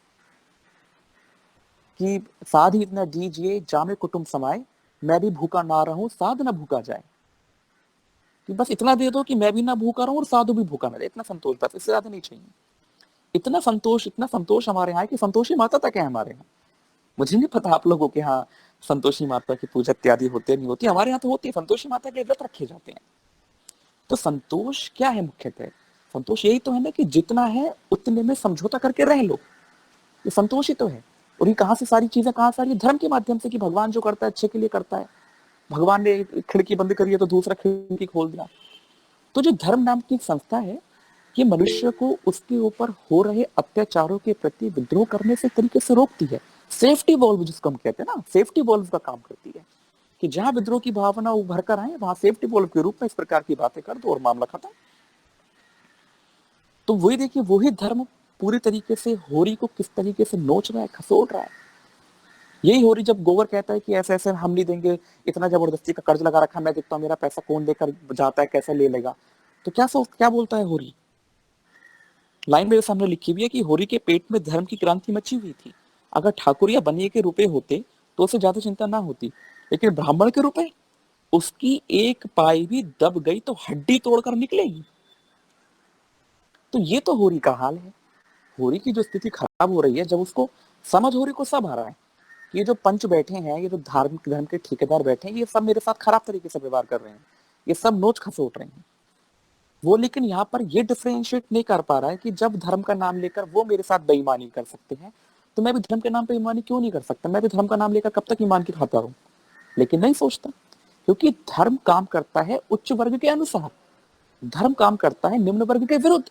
[SPEAKER 1] कि साध ही इतना दीजिए जामे कुटुंब समाए, मैं भी भूखा ना रहूं साध ना भूखा जाए। कि बस इतना दे दो कि मैं भी ना भूखा रहूं और साधु भी भूखा ना रहे, इतना संतोष, बस इससे ज्यादा नहीं चाहिए। इतना संतोष हमारे यहाँ है कि संतोषी माता तक है हमारे यहाँ। मुझे नहीं पता आप लोगों के यहाँ संतोषी माता की पूजा इत्यादि होते नहीं होती, हमारे यहाँ तो होती है। संतोषी माता के व्रत रखे जाते हैं। तो संतोष क्या है मुख्यतः? संतोष यही तो है ना कि जितना है उतने में समझौता करके रह लो, ये संतोष ही तो है। और ये कहाँ से सारी चीजें, कहाँ सारी धर्म के माध्यम से, कि भगवान जो करता है अच्छे के लिए करता है। भगवान ने खिड़की बंद करी है तो दूसरा खिड़की खोल दिया। तो जो धर्म नाम की संस्था है, ये मनुष्य को उसके ऊपर हो रहे अत्याचारों के प्रति विद्रोह करने से तरीके से रोकती है। सेफ्टी वॉल्व जिसको हम कहते हैं ना, सेफ्टी वॉल्व का काम करती है कि जहां विद्रोह की भावना उभर कर आए, वहां सेफ्टी वॉल्व के रूप में इस प्रकार की बातें कर दो और मामला खत्म। तो वही देखिए, वही धर्म पूरी तरीके से होरी को किस तरीके से नोच रहा है, खसोट रहा है। यही होरी जब गोबर कहता है कि ऐसे ऐसे हम नहीं देंगे, इतना जबरदस्ती का कर्ज लगा रखा, मैं देखता हूँ मेरा पैसा कौन लेकर जाता है, कैसे ले लेगा, तो क्या बोलता है होरी? लाइन मेरे सामने लिखी हुई है कि होरी के पेट में धर्म की क्रांति मची हुई थी। अगर ठाकुर या बनिए के रुपए होते तो उसे ज्यादा चिंता ना होती, लेकिन ब्राह्मण के रुपए, उसकी एक पाई भी दब गई तो हड्डी तोड़कर निकलेगी। तो ये तो होरी का हाल है। होरी की जो स्थिति खराब हो रही है, जब उसको समझ होरी को सब आ रहा है, ये जो पंच बैठे हैं, ये जो धार्मिक धर्म के ठेकेदार बैठे हैं, ये सब मेरे साथ खराब तरीके से व्यवहार कर रहे हैं, ये सब नोच खसोट रहे हैं। वो लेकिन यहाँ पर ये डिफरेंशिएट नहीं कर पा रहा है कि जब धर्म का नाम लेकर वो मेरे साथ बेईमानी कर सकते हैं, तो मैं भी धर्म के नाम पे ईमानी क्यों नहीं कर सकता? मैं भी धर्म का नाम लेकर कब तक ईमान की खाता रहूं? लेकिन नहीं सोचता, क्योंकि धर्म काम करता है उच्च वर्ग के अनुसार, धर्म काम करता है निम्न वर्ग के विरुद्ध।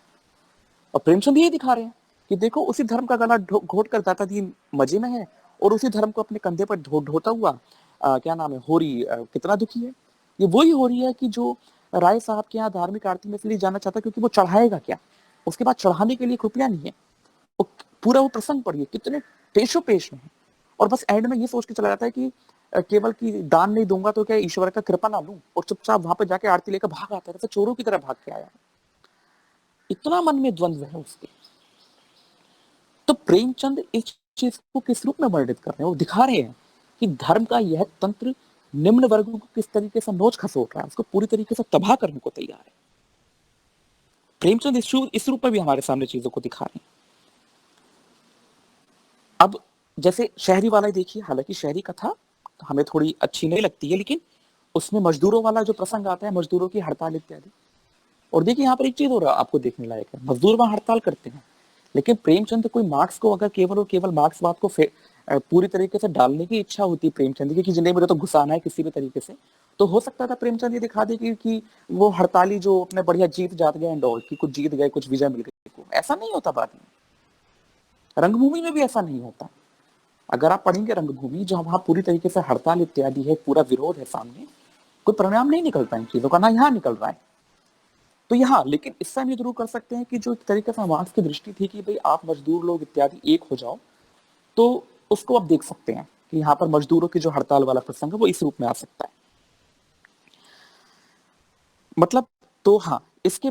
[SPEAKER 1] और प्रेमचंद ये दिखा रहे हैं कि देखो, उसी धर्म का गला घोट कर दादाजी मजे में है, और उसी धर्म को अपने कंधे पर ढोता हुआ क्या नाम है, होरी कितना दुखी है। ये वही हो रही है कि जो राय साहब के यहाँ धार्मिक आरती में इसलिए जाना चाहता, क्योंकि वो चढ़ाएगा क्या, उसके बाद चढ़ाने के लिए कृपया नहीं है। वो पूरा वो प्रसंग पढ़िए, कितने पेशो पेश में है। और बस एंड में ये सोच के चला जाता है कि केवल कि दान नहीं दूंगा तो क्या ईश्वर का कृपा ना लूं, और चुपचाप वहां पे जाके आरती लेकर भाग आता है, जैसे चोरों की तरह भाग के आया। इतना मन में द्वंद्व है उसके। तो प्रेमचंद इस चीज को किस रूप में वर्णित कर रहे हैं? वो दिखा रहे हैं कि धर्म का यह तंत्र निम्न वर्गों को किस तरीके से नोच खसोट रहा है, उसको पूरी तरीके से तबाह करने को तैयार है। प्रेमचंद इस रूप में भी हमारे सामने चीजों को दिखा रहे हैं। अब जैसे शहरी वाला देखिए, हालांकि शहरी कथा हमें थोड़ी अच्छी नहीं लगती है, लेकिन उसमें मजदूरों वाला जो प्रसंग आता है, मजदूरों की हड़ताल इत्यादि। और देखिए यहाँ पर एक चीज हो रहा है आपको देखने लायक है, मजदूर वहां हड़ताल करते हैं, लेकिन प्रेमचंद कोई मार्क्स को अगर केवल और केवल मार्क्सवाद को पूरी तरीके से डालने की इच्छा होती प्रेमचंद की, जिन्हें मुझे तो घुसाना है किसी भी तरीके से, तो हो सकता था प्रेमचंद ये दिखा दे कि वो हड़ताली जो अपने बढ़िया जीत जात गए एंड ऑल, कि कुछ जीत गए, कुछ विजय मिल गई। ऐसा नहीं होता बाद में, रंगभूमि में भी ऐसा नहीं होता। अगर आप पढ़ेंगे रंगभूमि, जो वहां पूरी तरीके से हड़ताल इत्यादि है, पूरा विरोध है सामने, कोई परिणाम नहीं निकलता इन चीजों का, ना यहाँ निकल रहा है। तो यहाँ लेकिन इससे हम ये जरूर कर सकते हैं कि जो एक तरीके से मार्क्स की दृष्टि थी कि भाई आप मजदूर लोग इत्यादि एक हो जाओ, तो उसको आप देख सकते हैं कि यहाँ पर मजदूरों की जो हड़ताल वाला प्रसंग है वो इस रूप में आ सकता है। मतलब तो हाँ, इसके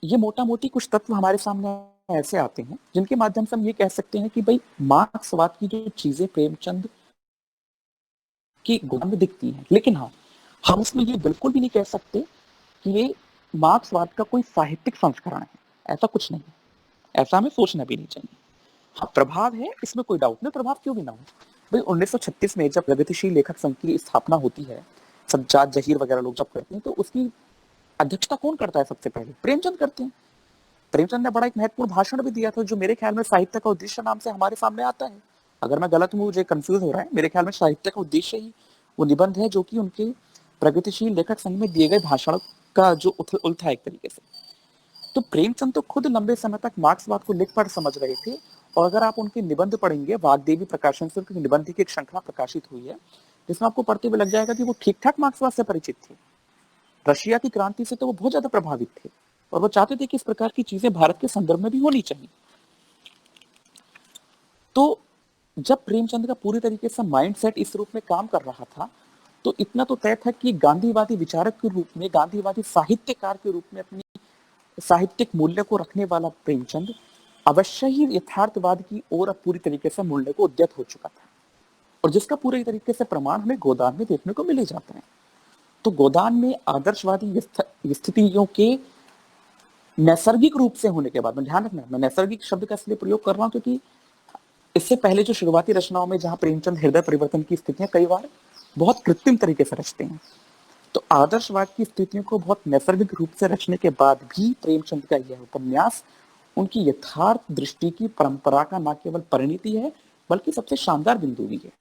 [SPEAKER 1] ये मोटा मोटी कुछ तत्व हमारे सामने ऐसे आते हैं जिनके माध्यम से हम ये कह सकते हैं कि भाई मार्क्सवाद की जो चीजें प्रेमचंद की गोदाम में दिखती हैं, लेकिन हाँ, हम उसमें ये बिल्कुल भी नहीं कह सकते कि ये मार्क्सवाद का कोई साहित्यिक संस्करण है। ऐसा कुछ नहीं है, ऐसा हमें सोचना भी नहीं चाहिए। हाँ, प्रभाव है, इसमें कोई डाउट नहीं, प्रभाव क्यों भी ना हो। भाई 1936 में जब प्रगतिशील लेखक संघ की स्थापना होती है, सज्जाद जहीर वगैरह लोग जब करते हैं, तो उसकी अध्यक्षता कौन करता है? सबसे पहले प्रेमचंद करते हैं। प्रेमचंद ने बड़ा एक महत्वपूर्ण भाषण भी दिया था, जो मेरे ख्याल में साहित्य का उद्देश्य नाम से हमारे सामने आता है। अगर मैं गलत हूँ, मुझे कंफ्यूज हो रहा है, मेरे ख्याल में साहित्य का उद्देश्य ही वो निबंध है जो कि उनके प्रगतिशील लेखक संघ में दिए गए भाषण का जो उल्था है एक तरीके से। तो प्रेमचंद तो खुद लंबे समय तक मार्क्सवाद को लिख पढ़ समझ रहे थे, और अगर आप उनके निबंध पढ़ेंगे, वाग्देवी प्रकाशन से उनके निबंध की एक श्रृंखला प्रकाशित हुई है, जिसमें आपको पढ़ते हुए लग जाएगा कि वो ठीक ठाक मार्क्सवाद से परिचित थे। रशिया की क्रांति से तो वो बहुत ज्यादा प्रभावित थे, और वो चाहते थे कि इस प्रकार की चीजें भारत के संदर्भ में भी होनी चाहिए। तो जब प्रेमचंद का पूरी तरीके से माइंडसेट इस रूप में काम कर रहा था, तो इतना तो तय था कि गांधीवादी विचारक के रूप में, गांधीवादी साहित्यकार के रूप में अपनी साहित्यिक मूल्य को रखने वाला प्रेमचंद अवश्य ही यथार्थवाद की ओर अब पूरी तरीके से मूल्य को उद्यत हो चुका था, और जिसका पूरे तरीके से प्रमाण हमें गोदान में देखने को मिल जाता है। तो गोदान में आदर्शवादी स्थितियों के नैसर्गिक रूप से होने के बाद, में ध्यान रखना, मैं नैसर्गिक शब्द का इसलिए प्रयोग कर रहा हूं क्योंकि इससे पहले जो शुरुआती रचनाओं में जहां प्रेमचंद हृदय परिवर्तन की स्थितियां कई बार बहुत कृत्रिम तरीके से रचते हैं, तो आदर्शवाद की स्थितियों को बहुत नैसर्गिक रूप से रचने के बाद भी प्रेमचंद का यह उपन्यास उनकी यथार्थ दृष्टि की परंपरा का न केवल परिणति है, बल्कि सबसे शानदार बिंदु भी है।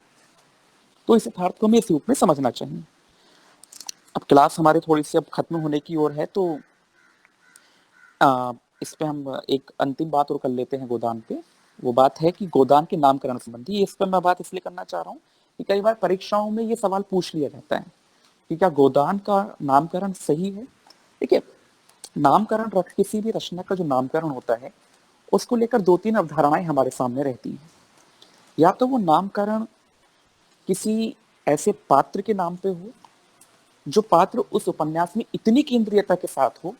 [SPEAKER 1] तो इस यथार्थ को हमें इस रूप में समझना चाहिए। अब क्लास हमारे थोड़ी सी अब खत्म होने की ओर है, तो इस पे हम एक अंतिम बात और कर लेते हैं गोदान पे। वो बात है कि गोदान के नामकरण संबंधी, इस पर मैं बात इसलिए करना चाह रहा हूँ कि कई बार परीक्षाओं में ये सवाल पूछ लिया जाता है कि क्या गोदान का नामकरण सही है। देखिए, नामकरण किसी भी रचना का जो नामकरण होता है, उसको लेकर दो तीन अवधारणाएं हमारे सामने रहती हैं। या तो वो नामकरण किसी ऐसे पात्र के नाम पे हो जो पात्र उस उपन्यास में इतनी केंद्रीयता के साथ हो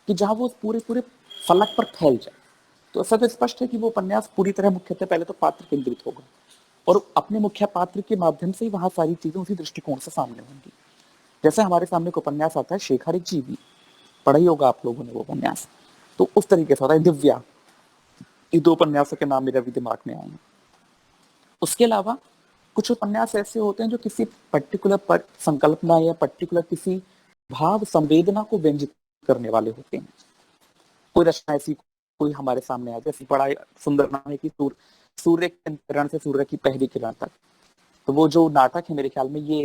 [SPEAKER 1] कि जहां वो पूरे पूरे फलक पर फैल जाए। तो ऐसा तो स्पष्ट है कि वो उपन्यास पूरी तरह मुख्यतः पहले तो पात्र केंद्रित होगा, और अपने मुख्य पात्र के माध्यम से ही वहां सारी चीजें उसी दृष्टिकोण से सामने होंगी। जैसे हमारे सामने एक उपन्यास आता है शेखर एक जीवी, पढ़ा ही होगा आप लोगों ने वो उपन्यास, तो उस तरीके से होता है दिव्या। ये दो उपन्यासों के नाम मेरे अभी दिमाग में आए हैं। उसके अलावा कुछ उपन्यास ऐसे होते हैं जो किसी पर्टिकुलर संकल्पना या पर्टिकुलर किसी भाव संवेदना को व्यंजित करने वाले होते हैं। कोई रचना ऐसी कोई हमारे सामने आ, जैसे बड़ा सुंदर नाम है कि सूर्य के किरण से सूर्य की पहली किरण तक। तो वो जो नाटक है मेरे ख्याल में ये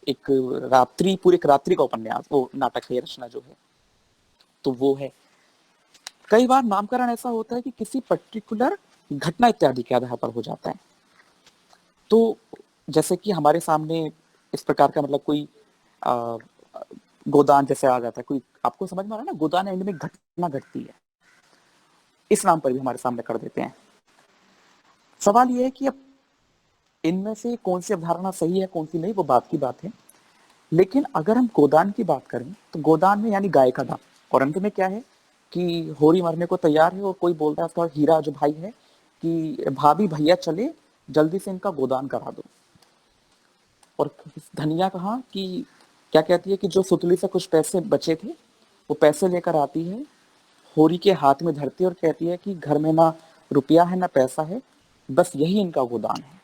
[SPEAKER 1] एक रात्रि, पूरी एक रात्रि का उपन्यास, वो नाटक है, रचना जो है, तो वो है। कई बार नामकरण ऐसा होता है कि किसी पर्टिकुलर घटना इत्यादि के आधार पर हो जाता है। तो जैसे कि हमारे सामने इस प्रकार का मतलब कोई आ, गोदान जैसे आ जाता है, कोई आपको समझ में आ रहा है ना, गोदान एंड में घटना घटती है, इस नाम पर भी हमारे सामने कर देते हैं। सवाल ये है कि अब इनमें से कौन सी अवधारणा सही है कौन सी नहीं, वो बात की बात है। लेकिन अगर हम गोदान की बात करें तो गोदान में यानी गाय का दान, और अंत में क्या है कि होरी मरने को तैयार है, और कोई बोलता है उसका हीरा जो भाई है कि भाभी भैया चले जल्दी से इनका गोदान करा दो। और धनिया कहा कि क्या कहती है कि जो सुतली से कुछ पैसे बचे थे वो पैसे लेकर आती है, होरी के हाथ में धरती है और कहती है कि घर में ना रुपया है ना पैसा है, बस यही इनका गोदान है,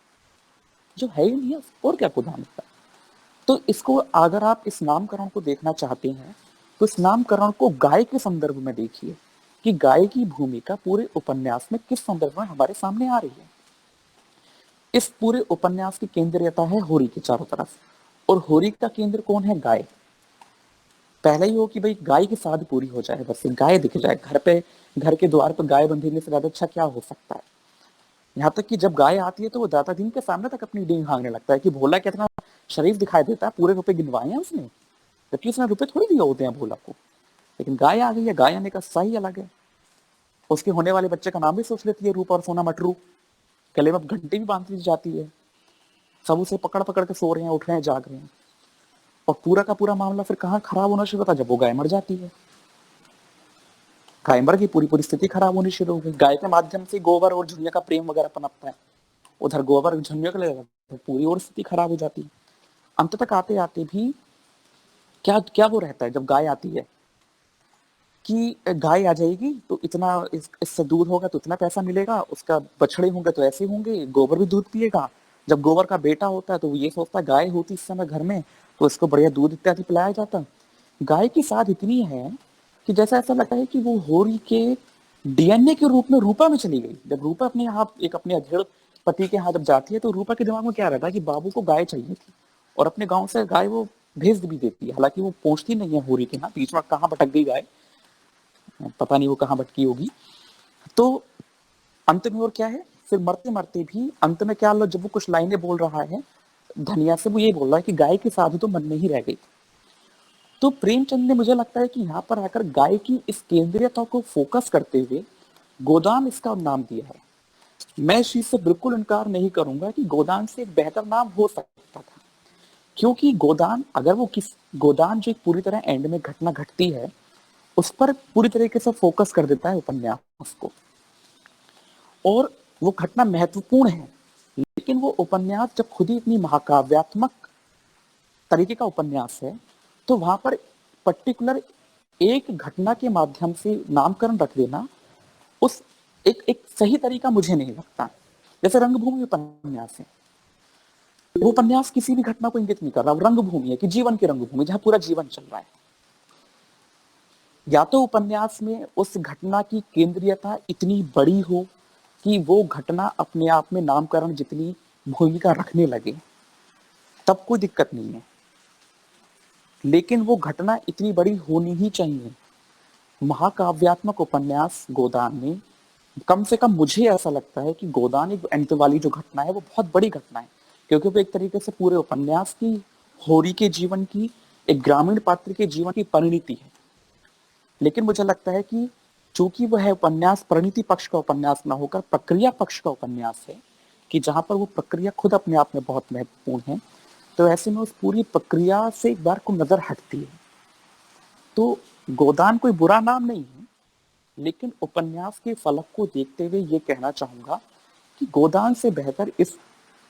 [SPEAKER 1] जो है ही नहीं है और क्या गोदान है। तो इसको अगर आप इस नामकरण को देखना चाहते हैं तो इस नामकरण को गाय के संदर्भ में देखिए कि गाय की भूमिका पूरे उपन्यास में किस संदर्भ में हमारे सामने आ रही है। इस पूरे उपन्यास की केंद्रीयता है होरी के चारों तरफ, और होरी का केंद्र कौन है? गाय। पहले ही हो कि भाई गाय की साध पूरी हो जाए, बस गाय दिख जाए घर पे, घर के द्वार पर गाय बंधीने से ज्यादा अच्छा क्या हो सकता है। यहाँ तक कि जब गाय आती है तो वो दाता दिन के सामने तक अपनी डींग हाँगने लगता है कि भोला कितना शरीफ दिखाई देता है, पूरे रुपए गिनवाए हैं उसने, जबकि उसने रुपए थोड़ी दिए होते हैं भोला को। लेकिन गाय आ गई है, गाय आने का सही अलग है। उसके होने वाले बच्चे का नाम भी सोच लेती है रूप और सोना मटरू, गले में घंटी भी बांध दी जाती है। सब उसे पकड़ पकड़ के सो रहे हैं, उठ रहे हैं, जाग रहे हैं। और पूरा का पूरा मामला फिर कहाँ खराब होना शुरू होता है? जब वो गाय मर जाती है। प्राइमर की पूरी परिस्थिति खराब होनी शुरू हो गई। गाय के माध्यम से गोबर और झुनिया का प्रेम वगैरह पनपता है, उधर गोबर झुनिया का लगेगा तो पूरी और स्थिति खराब हो जाती है। अंत तक आते आते भी क्या क्या वो रहता है जब गाय आती है कि गाय आ जाएगी तो इतना इससे दूध होगा तो इतना पैसा मिलेगा, उसका बछड़े होंगे तो ऐसे होंगे, गोबर भी दूध पिएगा। जब गोबर का बेटा होता है तो वो ये सोचता है गाय होती इस समय घर में तो इसको बढ़िया दूध इत्यादि पिलाया जाता। गाय की साथ इतनी है कि जैसा ऐसा लगता है कि वो होरी के डीएनए के रूप में रूपा में चली गई। जब रूपा अपने यहाँ एक अपने अधेड़ पति के यहाँ जब जाती है तो रूपा के दिमाग में क्या रहता है कि बाबू को गाय चाहिए थी, और अपने गांव से गाय वो भेज भी देती है। हालांकि वो पहुंचती नहीं है होरी के यहाँ, बीच में कहाँ भटक गई गाय, पता नहीं वो कहाँ भटकी होगी। तो अंत में और क्या है, फिर मरते मरते भी अंत में क्या, लो जब वो कुछ लाइनें बोल रहा है धनिया से, वो ये बोल रहा है कि गाय की साधु तो मन में ही रह गई। तो प्रेमचंद ने मुझे लगता है कि यहाँ पर आकर गाय की इस केंद्रीयता को फोकस करते हुए गोदान इसका नाम दिया है। मैं इस चीज से बिल्कुल इनकार नहीं करूंगा कि गोदान से एक बेहतर नाम हो सकता था, क्योंकि गोदान अगर वो किस गोदान जो एक पूरी तरह एंड में घटना घटती है उस पर पूरी तरीके से फोकस कर देता है उपन्यास को, और वो घटना महत्वपूर्ण है। लेकिन वो उपन्यास जब खुद ही इतनी महाकाव्यात्मक तरीके का उपन्यास है तो वहां पर पर्टिकुलर एक घटना के माध्यम से नामकरण रख देना उस एक सही तरीका मुझे नहीं लगता। जैसे रंगभूमि उपन्यास है, वो उपन्यास किसी भी घटना को इंगित नहीं कर रहा, वो रंगभूमि है कि जीवन की रंगभूमि जहां पूरा जीवन चल रहा है। या तो उपन्यास में उस घटना की केंद्रीयता इतनी बड़ी हो कि वो घटना अपने आप में नामकरण जितनी भूमिका रखने लगे, तब कोई दिक्कत नहीं है, लेकिन वो घटना इतनी बड़ी होनी ही चाहिए। महाकाव्यात्मक उपन्यास गोदान में कम से कम मुझे ऐसा लगता है कि गोदान एक अंत वाली जो घटना है वो बहुत बड़ी घटना है, क्योंकि वो एक तरीके से पूरे उपन्यास की, होरी के जीवन की, एक ग्रामीण पात्र के जीवन की परिणति है। लेकिन मुझे लगता है कि चूंकि वह है उपन्यास परिणति पक्ष का उपन्यास ना होकर प्रक्रिया पक्ष का उपन्यास है, कि जहां पर वो प्रक्रिया खुद अपने आप में बहुत महत्वपूर्ण है, तो ऐसे में उस पूरी प्रक्रिया से एक बार को नजर हटती है। तो गोदान कोई बुरा नाम नहीं है, लेकिन उपन्यास के फलक को देखते हुए ये कहना चाहूंगा कि गोदान से बेहतर इस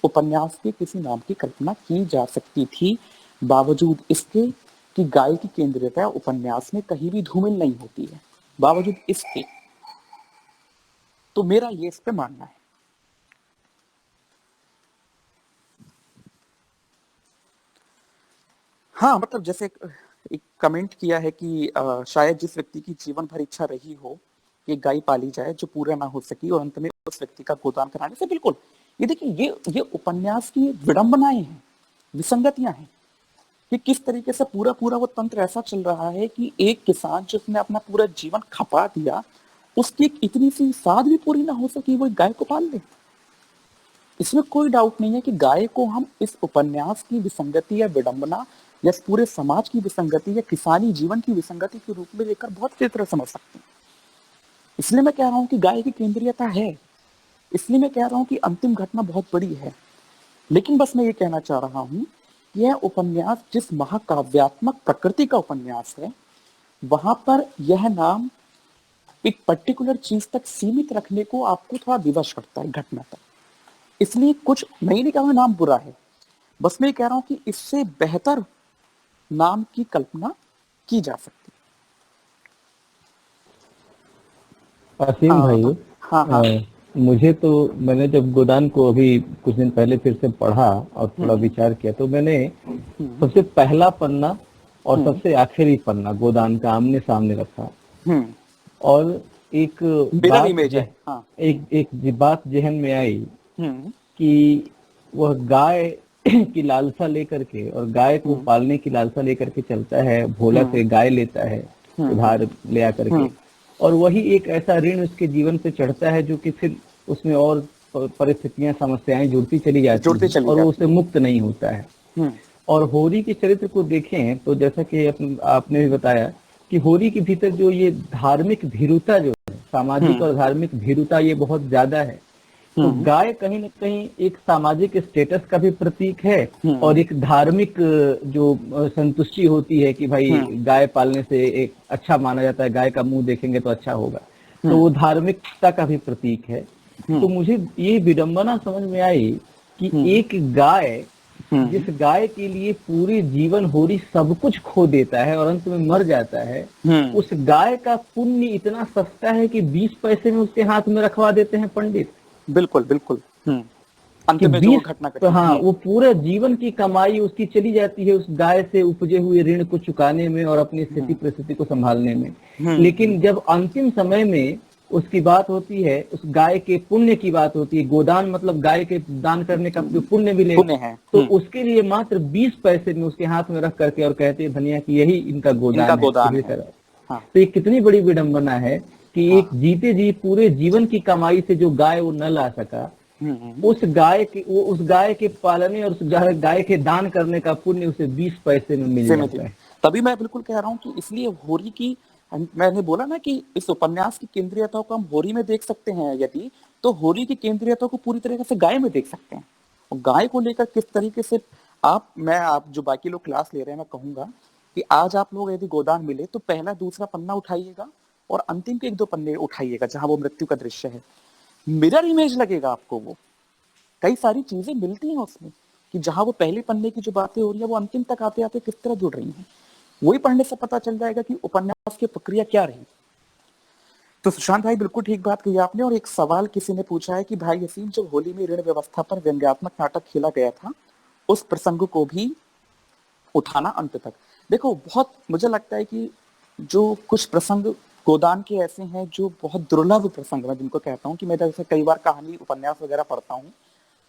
[SPEAKER 1] उपन्यास के किसी नाम की कल्पना की जा सकती थी, बावजूद इसके कि गाय की केंद्रीयता उपन्यास में कहीं भी धूमिल नहीं होती है, बावजूद इसके। तो मेरा ये इस पे मानना है। हाँ, मतलब जैसे एक कमेंट किया है कि शायद जिस व्यक्ति की जीवन भर इच्छा रही हो कि गाय पाली जाए जो पूरा ना हो सकी और अंत में उस व्यक्ति का गोदान कराने से, बिल्कुल ये देखिए ये उपन्यास की विडंबनाएं हैं, विसंगतियां हैं कि किस तरीके से पूरा पूरा वो तंत्र ऐसा चल रहा है कि एक किसान जिसने अपना पूरा जीवन खपा दिया, उसकी एक इतनी सी साध भी पूरी ना हो सकी वो एक गाय को पाल ले। इसमें कोई डाउट नहीं है कि गाय को हम इस उपन्यास की विसंगति या विडंबना या इस पूरे समाज की विसंगति या किसानी जीवन की विसंगति के रूप में लेकर बहुत अच्छी तरह समझ सकते हैं। इसलिए मैं कह रहा हूं कि गाय की केंद्रीयता है, इसलिए मैं कह रहा हूं कि अंतिम घटना बहुत बड़ी है। लेकिन बस मैं ये कहना चाह रहा हूं कि यह उपन्यास जिस महाकाव्यात्मक प्रकृति का उपन्यास है, वहां पर यह नाम एक पर्टिकुलर चीज तक सीमित रखने को आपको थोड़ा विवश करता है घटना तक। इसलिए कुछ नहीं कहा नाम बुरा है, बस मैं कह रहा हूं कि इससे बेहतर नाम की कल्पना की जा सकती है।
[SPEAKER 2] असीम भाई,
[SPEAKER 1] हाँ हाँ
[SPEAKER 2] मुझे तो, मैंने जब गोदान को अभी कुछ दिन पहले फिर से पढ़ा और थोड़ा विचार किया, तो मैंने सबसे पहला पन्ना और सबसे आखिरी पन्ना गोदान का आमने सामने रखा, और एक बात
[SPEAKER 1] हाँ।
[SPEAKER 2] एक बात जहन में आई कि वह गाय की लालसा लेकर के और गाय को पालने की लालसा लेकर के चलता है, भोला से गाय लेता है उधार ले आकर के, और वही एक ऐसा ऋण उसके जीवन पे चढ़ता है जो कि फिर उसमें और परिस्थितियां, समस्याएं जुड़ती चली जाती हैं और वो उससे मुक्त नहीं होता है। और होरी के चरित्र को देखें तो जैसा कि आपने भी बताया कि होरी के भीतर जो ये धार्मिक भीरुता जो है, सामाजिक और धार्मिक भीरुता, ये बहुत ज्यादा है। तो गाय कहीं ना कहीं एक सामाजिक स्टेटस का भी प्रतीक है और एक धार्मिक जो संतुष्टि होती है कि भाई गाय पालने से एक अच्छा माना जाता है, गाय का मुंह देखेंगे तो अच्छा होगा, तो वो धार्मिकता का भी प्रतीक है। तो मुझे ये विडंबना समझ में आई कि एक गाय, जिस गाय के लिए पूरे जीवन होरी सब कुछ खो देता है और अंत में मर जाता है, उस गाय का पुण्य इतना सस्ता है कि 20 पैसे में उसके हाथ में रखवा देते हैं पंडित।
[SPEAKER 1] बिल्कुल बिल्कुल। अंत
[SPEAKER 2] कि
[SPEAKER 1] में जो घटना घटी,
[SPEAKER 2] हाँ, वो पूरे जीवन की कमाई उसकी चली जाती है उस गाय से उपजे हुए ऋण को चुकाने में और अपनी स्थिति परिस्थिति को संभालने में। लेकिन जब अंतिम समय में उसकी बात होती है, उस गाय के पुण्य की बात होती है, गोदान मतलब गाय के दान करने का जो पुण्य मिलेगा, तो उसके लिए मात्र 20 पैसे में उसके हाथ में रख करके और कहते हैं धनिया की यही इनका गोदान है। तो ये कितनी बड़ी विडंबना है कि एक जीते जी पूरे जीवन की कमाई से जो गाय वो न ला सका, उस गाय के पालने और उस गाय के दान करने का पुण्य उसे 20 पैसे में मिल जाता है।
[SPEAKER 1] तभी मैं बिल्कुल कह रहा हूँ कि इसलिए होरी की, मैंने बोला ना कि इस उपन्यास की केंद्रीयता को हम होरी में देख सकते हैं, यदि तो होरी की केंद्रीयता को पूरी तरीके से गाय में देख सकते हैं। और गाय को लेकर किस तरीके से आप जो बाकी लोग क्लास ले रहे हैं, मैं कहूंगा कि आज आप लोग यदि गोदान मिले तो पहला दूसरा पन्ना उठाइएगा और अंतिम के 1-2 पन्ने उठाइएगा जहां वो मृत्यु का दृश्य है, मिरर इमेज लगेगा आपको। वो कई सारी चीजें मिलती हैं उसमें कि जहां वो पहले पन्ने की जो बातें हो रही है वो अंतिम तक आते आते किस तरह जुड़ रही हैं। वही पढ़ने से पता चल जाएगा कि उपन्यास की प्रक्रिया क्या रही। तो सुशांत भाई बिल्कुल ठीक बात कही आपने। और एक सवाल किसी ने पूछा है कि भाई यसीन, जब होली में ऋण व्यवस्था पर व्यंग्यात्मक नाटक खेला गया था, उस प्रसंग को भी उठाना अंत तक। देखो, बहुत मुझे लगता है कि जो कुछ प्रसंग गोदान के ऐसे हैं जो बहुत दुर्लभ प्रसंग, मैं जिनको कहता हूँ कि मैं जैसे कई बार कहानी उपन्यास वगैरह पढ़ता हूँ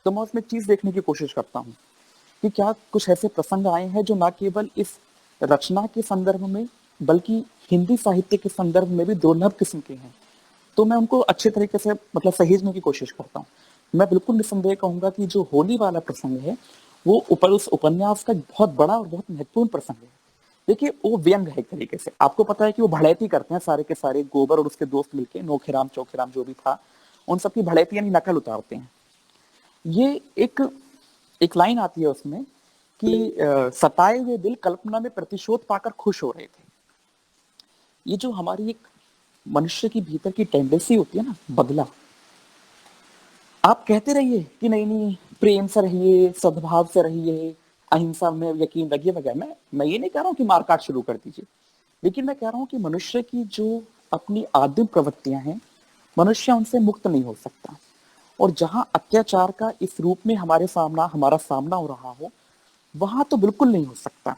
[SPEAKER 1] तो मैं उसमें चीज देखने की कोशिश करता हूँ कि क्या कुछ ऐसे प्रसंग आए हैं जो ना केवल इस रचना के संदर्भ में बल्कि हिंदी साहित्य के संदर्भ में भी दुर्लभ किस्म के हैं। तो मैं उनको अच्छे तरीके से मतलब सहेजने की कोशिश करता हूँ। मैं बिल्कुल निस्संदेह कहूंगा कि जो होली वाला प्रसंग है वो उस उपन्यास का बहुत बड़ा और बहुत महत्वपूर्ण प्रसंग है। देखिए, वो व्यंग है एक तरीके से। आपको पता है कि वो भड़ैती करते हैं सारे के सारे, गोबर और उसके दोस्त मिलके, नोखेराम चौखेराम जो भी था, उन सबकी भड़ैती यानी नकल उतारते हैं। ये एक लाइन आती है उसमें कि सताए हुए दिल कल्पना में प्रतिशोध पाकर खुश हो रहे थे। ये जो हमारी एक मनुष्य की भीतर की टेंडेंसी होती है ना, बदला, आप कहते रहिए कि नहीं नहीं प्रेम से रहिए, सद्भाव से रहिए, अहिंसा में यकीन रखिए वगैरह। मैं ये नहीं कह रहा हूँ कि मारकाट शुरू कर दीजिए, लेकिन मैं कह रहा हूँ कि मनुष्य की जो अपनी आदिम प्रवृत्तियां हैं, मनुष्य उनसे मुक्त नहीं हो सकता। और जहां अत्याचार का इस रूप में हमारा सामना हो रहा हो, वहां तो बिल्कुल नहीं हो सकता।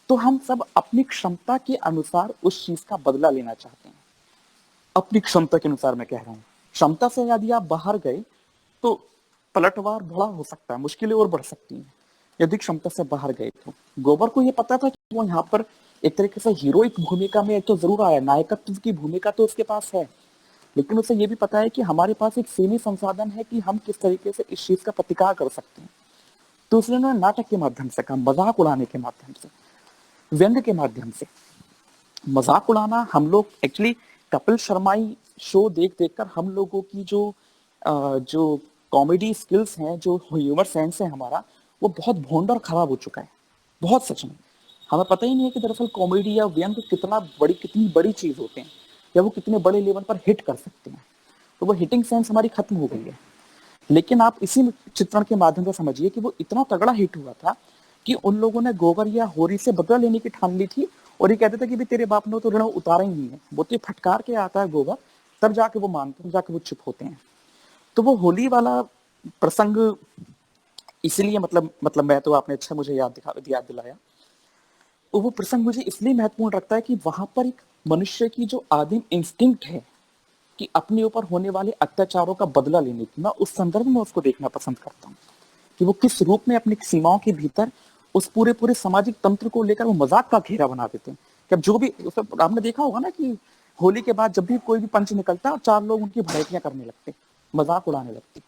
[SPEAKER 1] तो हम सब अपनी क्षमता के अनुसार उस चीज का बदला लेना चाहते हैं। अपनी क्षमता के अनुसार मैं कह रहा हूँ। क्षमता से यदि आप बाहर गए तो पलटवार बड़ा हो सकता है, मुश्किलें और बढ़ सकती हैं। यदि क्षमता से बाहर गए तो गोबर को यह पता था कि वो यहाँ पर एक तरीके से हीरोइक भूमिका में तो जरूर आया, नायकत्व की भूमिका तो उसके पास है, लेकिन उसे ये भी पता है कि हमारे पास एक सीमित संसाधन है कि हम किस तरीके से इस चीज का प्रतिकार कर सकते हैं। तो इसलिए उन्होंने नाटक के माध्यम से कहा, मजाक उड़ाने के माध्यम से, व्यंग के माध्यम से। मजाक उड़ाना हम लोग एक्चुअली कपिल शर्माई शो देख देखकर हम लोगों की जो कॉमेडी स्किल्स हैं, जो ह्यूमर सेंस है हमारा, वो बहुत भोंड और खराब हो चुका है, बहुत सच में। हमें पता ही नहीं है कि दरअसल कॉमेडी या व्यंग कितनी बड़ी चीज होते हैं, या वो कितने बड़े लेवल पर हिट कर सकते हैं। तो वो हिटिंग सेंस हमारी खत्म हो गई है। लेकिन आप इसी चित्रण के माध्यम से समझिए कि वो इतना तगड़ा हिट हुआ था कि उन लोगों ने गोबर या होरी से बदला लेने की ठान ली थी, और ये कहते थे कि भी तेरे बाप ने तो ऋण उतारा ही नहीं है, वो तो फटकार के आता है गोबर, तब जाके वो मानते हैं, जाके वो चुप होते हैं। तो वो होली वाला प्रसंग इसलिए मतलब मैं तो, आपने अच्छा मुझे याद दिलाया। तो वो प्रसंग मुझे इसलिए महत्वपूर्ण लगता है कि वहां पर एक मनुष्य की जो आदिम इंस्टिंक्ट है कि अपने ऊपर होने वाले अत्याचारों का बदला लेने की, मैं उस संदर्भ में उसको देखना पसंद करता हूँ कि वो किस रूप में अपनी सीमाओं के भीतर उस पूरे सामाजिक तंत्र को लेकर वो मजाक का घेरा बना देते हैं। कि अब जो भी आपने देखा होगा ना कि होली के बाद जब भी कोई भी पंच निकलता है और 4 लोग उनकी भड़ैतियां करने लगते, मजाक उड़ाने लगते।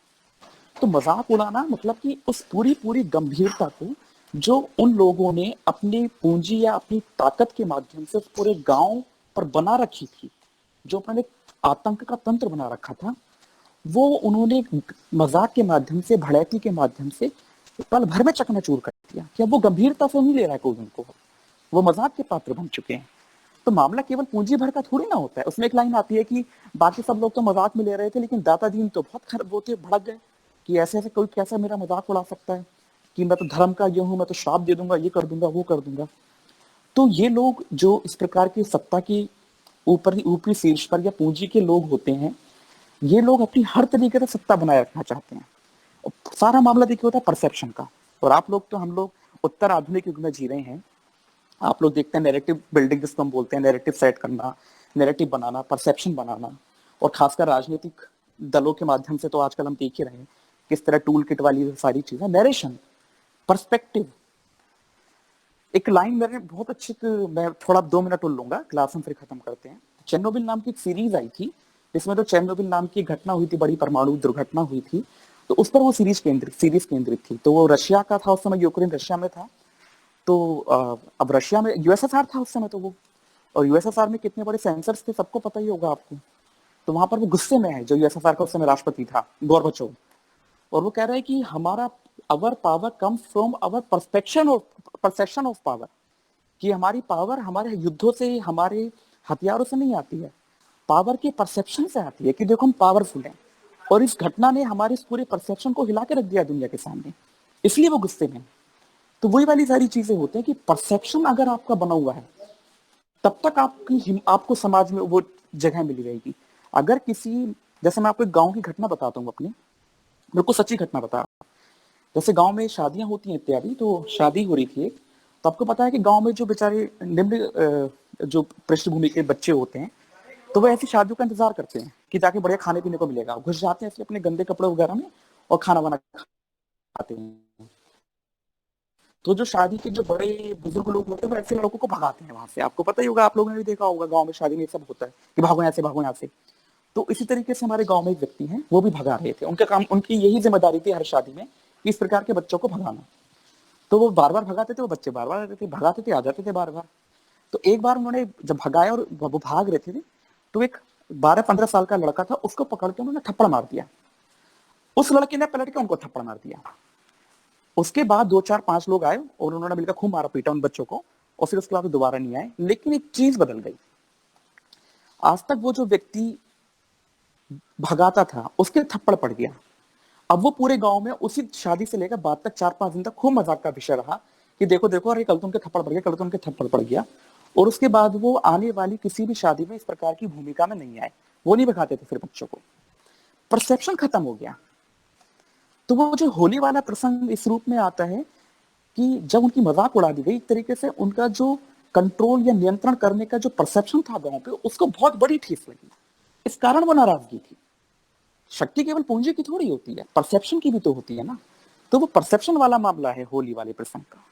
[SPEAKER 1] तो मजाक उड़ाना मतलब कि उस पूरी गंभीरता को जो उन लोगों ने अपनी पूंजी या अपनी ताकत के माध्यम से उस पूरे गांव पर बना रखी थी, जो अपने आतंक का तंत्र बना रखा था, वो उन्होंने मजाक के माध्यम से, भड़ैती के माध्यम से पल भर में चकनाचूर कर दिया कि अब वो गंभीरता से नहीं ले रहा है कोई उनको, वो मजाक के पात्र बन चुके हैं। तो मामला केवल पूंजी भर का थोड़ी ना होता है। उसमें एक लाइन आती है कि बाकी सब लोग तो मजाक में ले रहे थे, लेकिन दाता दीन तो बहुत खराब होते, भड़क गए कि ऐसे ऐसे कोई कैसा मेरा मजाक उड़ा सकता है, कि मैं तो धर्म का ये हूं, मैं तो श्राप दे दूंगा, ये कर दूंगा, वो कर दूंगा। तो ये लोग जो इस प्रकार की सत्ता की ऊपरी शीर्ष पर या पूंजी के लोग होते हैं, ये लोग अपनी हर तरीके से सत्ता बनाए रखना चाहते हैं। सारा मामला देखिए होता है परसेप्शन का। और आप लोग तो, हम लोग उत्तर आधुनिक युग में जी रहे हैं। आप लोग देखते हैं नैरेटिव बिल्डिंग, जिसको हम बोलते हैं, नैरेटिव सेट करना, नैरेटिव बनाना, परसेप्शन बनाना, और खासकर राजनीतिक दलों के माध्यम से तो आजकल हम देख ही रहे हैं किस तरह टूल किट वाली सारी चीजें, नैरेशन, पर्सपेक्टिव। एक लाइन मेरे बहुत अच्छी, मैं थोड़ा 2 मिनट और लूंगा, क्लास हम फिर खत्म करते हैं। चेरनोबिल नाम की एक सीरीज आई थी, जिसमें तो चेरनोबिल नाम की घटना हुई थी, बड़ी परमाणु दुर्घटना हुई थी, तो उस पर वो सीरीज केंद्रित थी। तो वो रशिया का था उस समय, यूक्रेन रशिया में था। तो अब रशिया में, यूएसएसआर था उस समय तो वो, और यूएसएसआर में कितने बड़े सेंसर्स थे सबको पता ही होगा आपको। तो वहां पर वो गुस्से में है, जो यूएसएसआर का उस समय राष्ट्रपति था, गोर्बाचोव, और वो कह रहा है कि हमारा अवर power comes from our perception of power, कि हमारी पावर हमारे युद्धों से, हमारे हथियारों से नहीं आती है, पावर के परसेप्शन से आती है, कि देखो हम पावरफुल हैं। और इस घटना ने हमारे इस पूरे परसेप्शन को हिला के रख दिया दुनिया के सामने, इसलिए वो गुस्से में। तो वही वाली सारी चीजें होती हैं कि परसेप्शन अगर आपका बना हुआ है, तब तक आपको समाज में वो जगह मिली रहेगी। अगर किसी, जैसे मैं आपको एक गांव की घटना बताता हूँ अपनी, बिल्कुल सच्ची घटना बता। जैसे गांव में शादियां होती हैं इत्यादि, तो शादी हो रही थी एक, तो आपको पता है कि गांव में जो बेचारे निम्न जो पृष्ठभूमि के बच्चे होते हैं, तो वो ऐसी शादियों का इंतजार करते हैं कि जाके बढ़िया खाने पीने को मिलेगा, घुस जाते हैं ऐसे अपने गंदे कपड़े वगैरह में और खाना वाना खाते हैं। तो जो शादी के जो बड़े बुजुर्ग लोग होते हैं, वो ऐसे लड़कों को भगाते हैं वहां से। आपको पता ही होगा, आप लोगों ने भी देखा होगा, गांव में शादी में सब होता है कि भागो यहाँ से, भागो यहाँ से। तो इसी तरीके से हमारे गांव में एक व्यक्ति हैं, वो भी भगा रहे थे। उनका काम, उनकी यही जिम्मेदारी थी हर शादी में, इस प्रकार के बच्चों को भगाना। तो वो बार बार भगाते थे, वो बच्चे बार बार आते थे, भगाते थे, आ जाते थे बार बार। तो एक बार उन्होंने जब भगाया और वो भाग रहे थे, तो एक 12-15 साल का लड़का था, उसको पकड़ के उन्होंने थप्पड़ मार दिया। उस लड़के ने पलट के उनको थप्पड़ मार दिया। उसके बाद 2-4-5 लोग आए और उन्होंने मिलकर खूब मारा पीटा उन बच्चों को, और फिर उसके बाद दोबारा नहीं आए। लेकिन एक चीज बदल गई, आज तक वो जो व्यक्ति भगाता था उसके थप्पड़ पड़ गया। अब वो पूरे गांव में उसी शादी से लेकर बाद तक 4-5 दिन तक खूब मजाक का विषय रहा कि देखो देखो, अरे कल तो उनके थप्पड़ पड़ गया, कल तो उनके थप्पड़ पड़ गया। और उसके बाद वो आने वाली किसी भी शादी में इस प्रकार की भूमिका में नहीं आए, वो नहीं भगाते थे फिर बच्चों को। परसेप्शन खत्म हो गया। तो वो जो होली वाला प्रसंग इस रूप में आता है कि जब उनकी मजाक उड़ा दी गई, एक तरीके से उनका जो कंट्रोल या नियंत्रण करने का जो परसेप्शन था गांव पे, उसको बहुत बड़ी ठेस लगी। इस कारण वो नाराजगी थी। शक्ति केवल पूंजी की थोड़ी होती है, परसेप्शन की भी तो होती है ना। तो वो परसेप्शन वाला मामला है होली वाले प्रसंग का।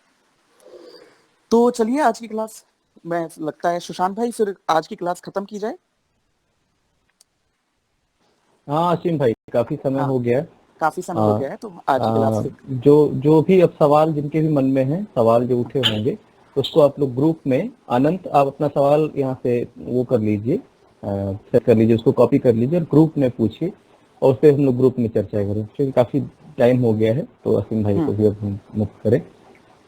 [SPEAKER 1] तो चलिए आज की क्लास, मैं लगता है सुशांत भाई, फिर आज की क्लास खत्म की जाए।
[SPEAKER 2] हाँ असीम भाई, काफी समय हो गया है।
[SPEAKER 1] काफी समय हो गया है, तो आज की क्लास
[SPEAKER 2] जो भी अब सवाल जिनके भी मन में है, सवाल जो उठे होंगे, उसको आप लोग ग्रुप में, अनंत आप अपना सवाल यहाँ से वो कर लीजिए, सेट कर लीजिए, उसको कॉपी कर लीजिए और ग्रुप में पूछिए, और फिर हम लोग ग्रुप में चर्चा करें, क्योंकि काफी टाइम हो गया है। तो असीम भाई को भी अब हम मुक्त करें।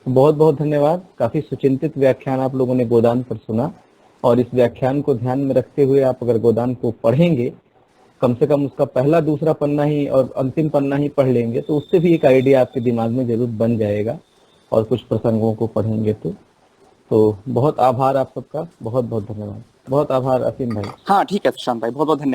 [SPEAKER 2] बहुत बहुत धन्यवाद। काफी सुचिंतित व्याख्यान आप लोगों ने गोदान पर सुना, और इस व्याख्यान को ध्यान में रखते हुए आप अगर गोदान को पढ़ेंगे, कम से कम उसका पहला दूसरा पन्ना ही और अंतिम पन्ना ही पढ़ लेंगे, तो उससे भी एक आइडिया आपके दिमाग में जरूर बन जाएगा। और कुछ प्रसंगों को पढ़ेंगे तो बहुत आभार आप सबका, बहुत बहुत धन्यवाद। बहुत आभार असीम भाई।
[SPEAKER 1] हाँ ठीक है सुशांत भाई, बहुत बहुत धन्यवाद।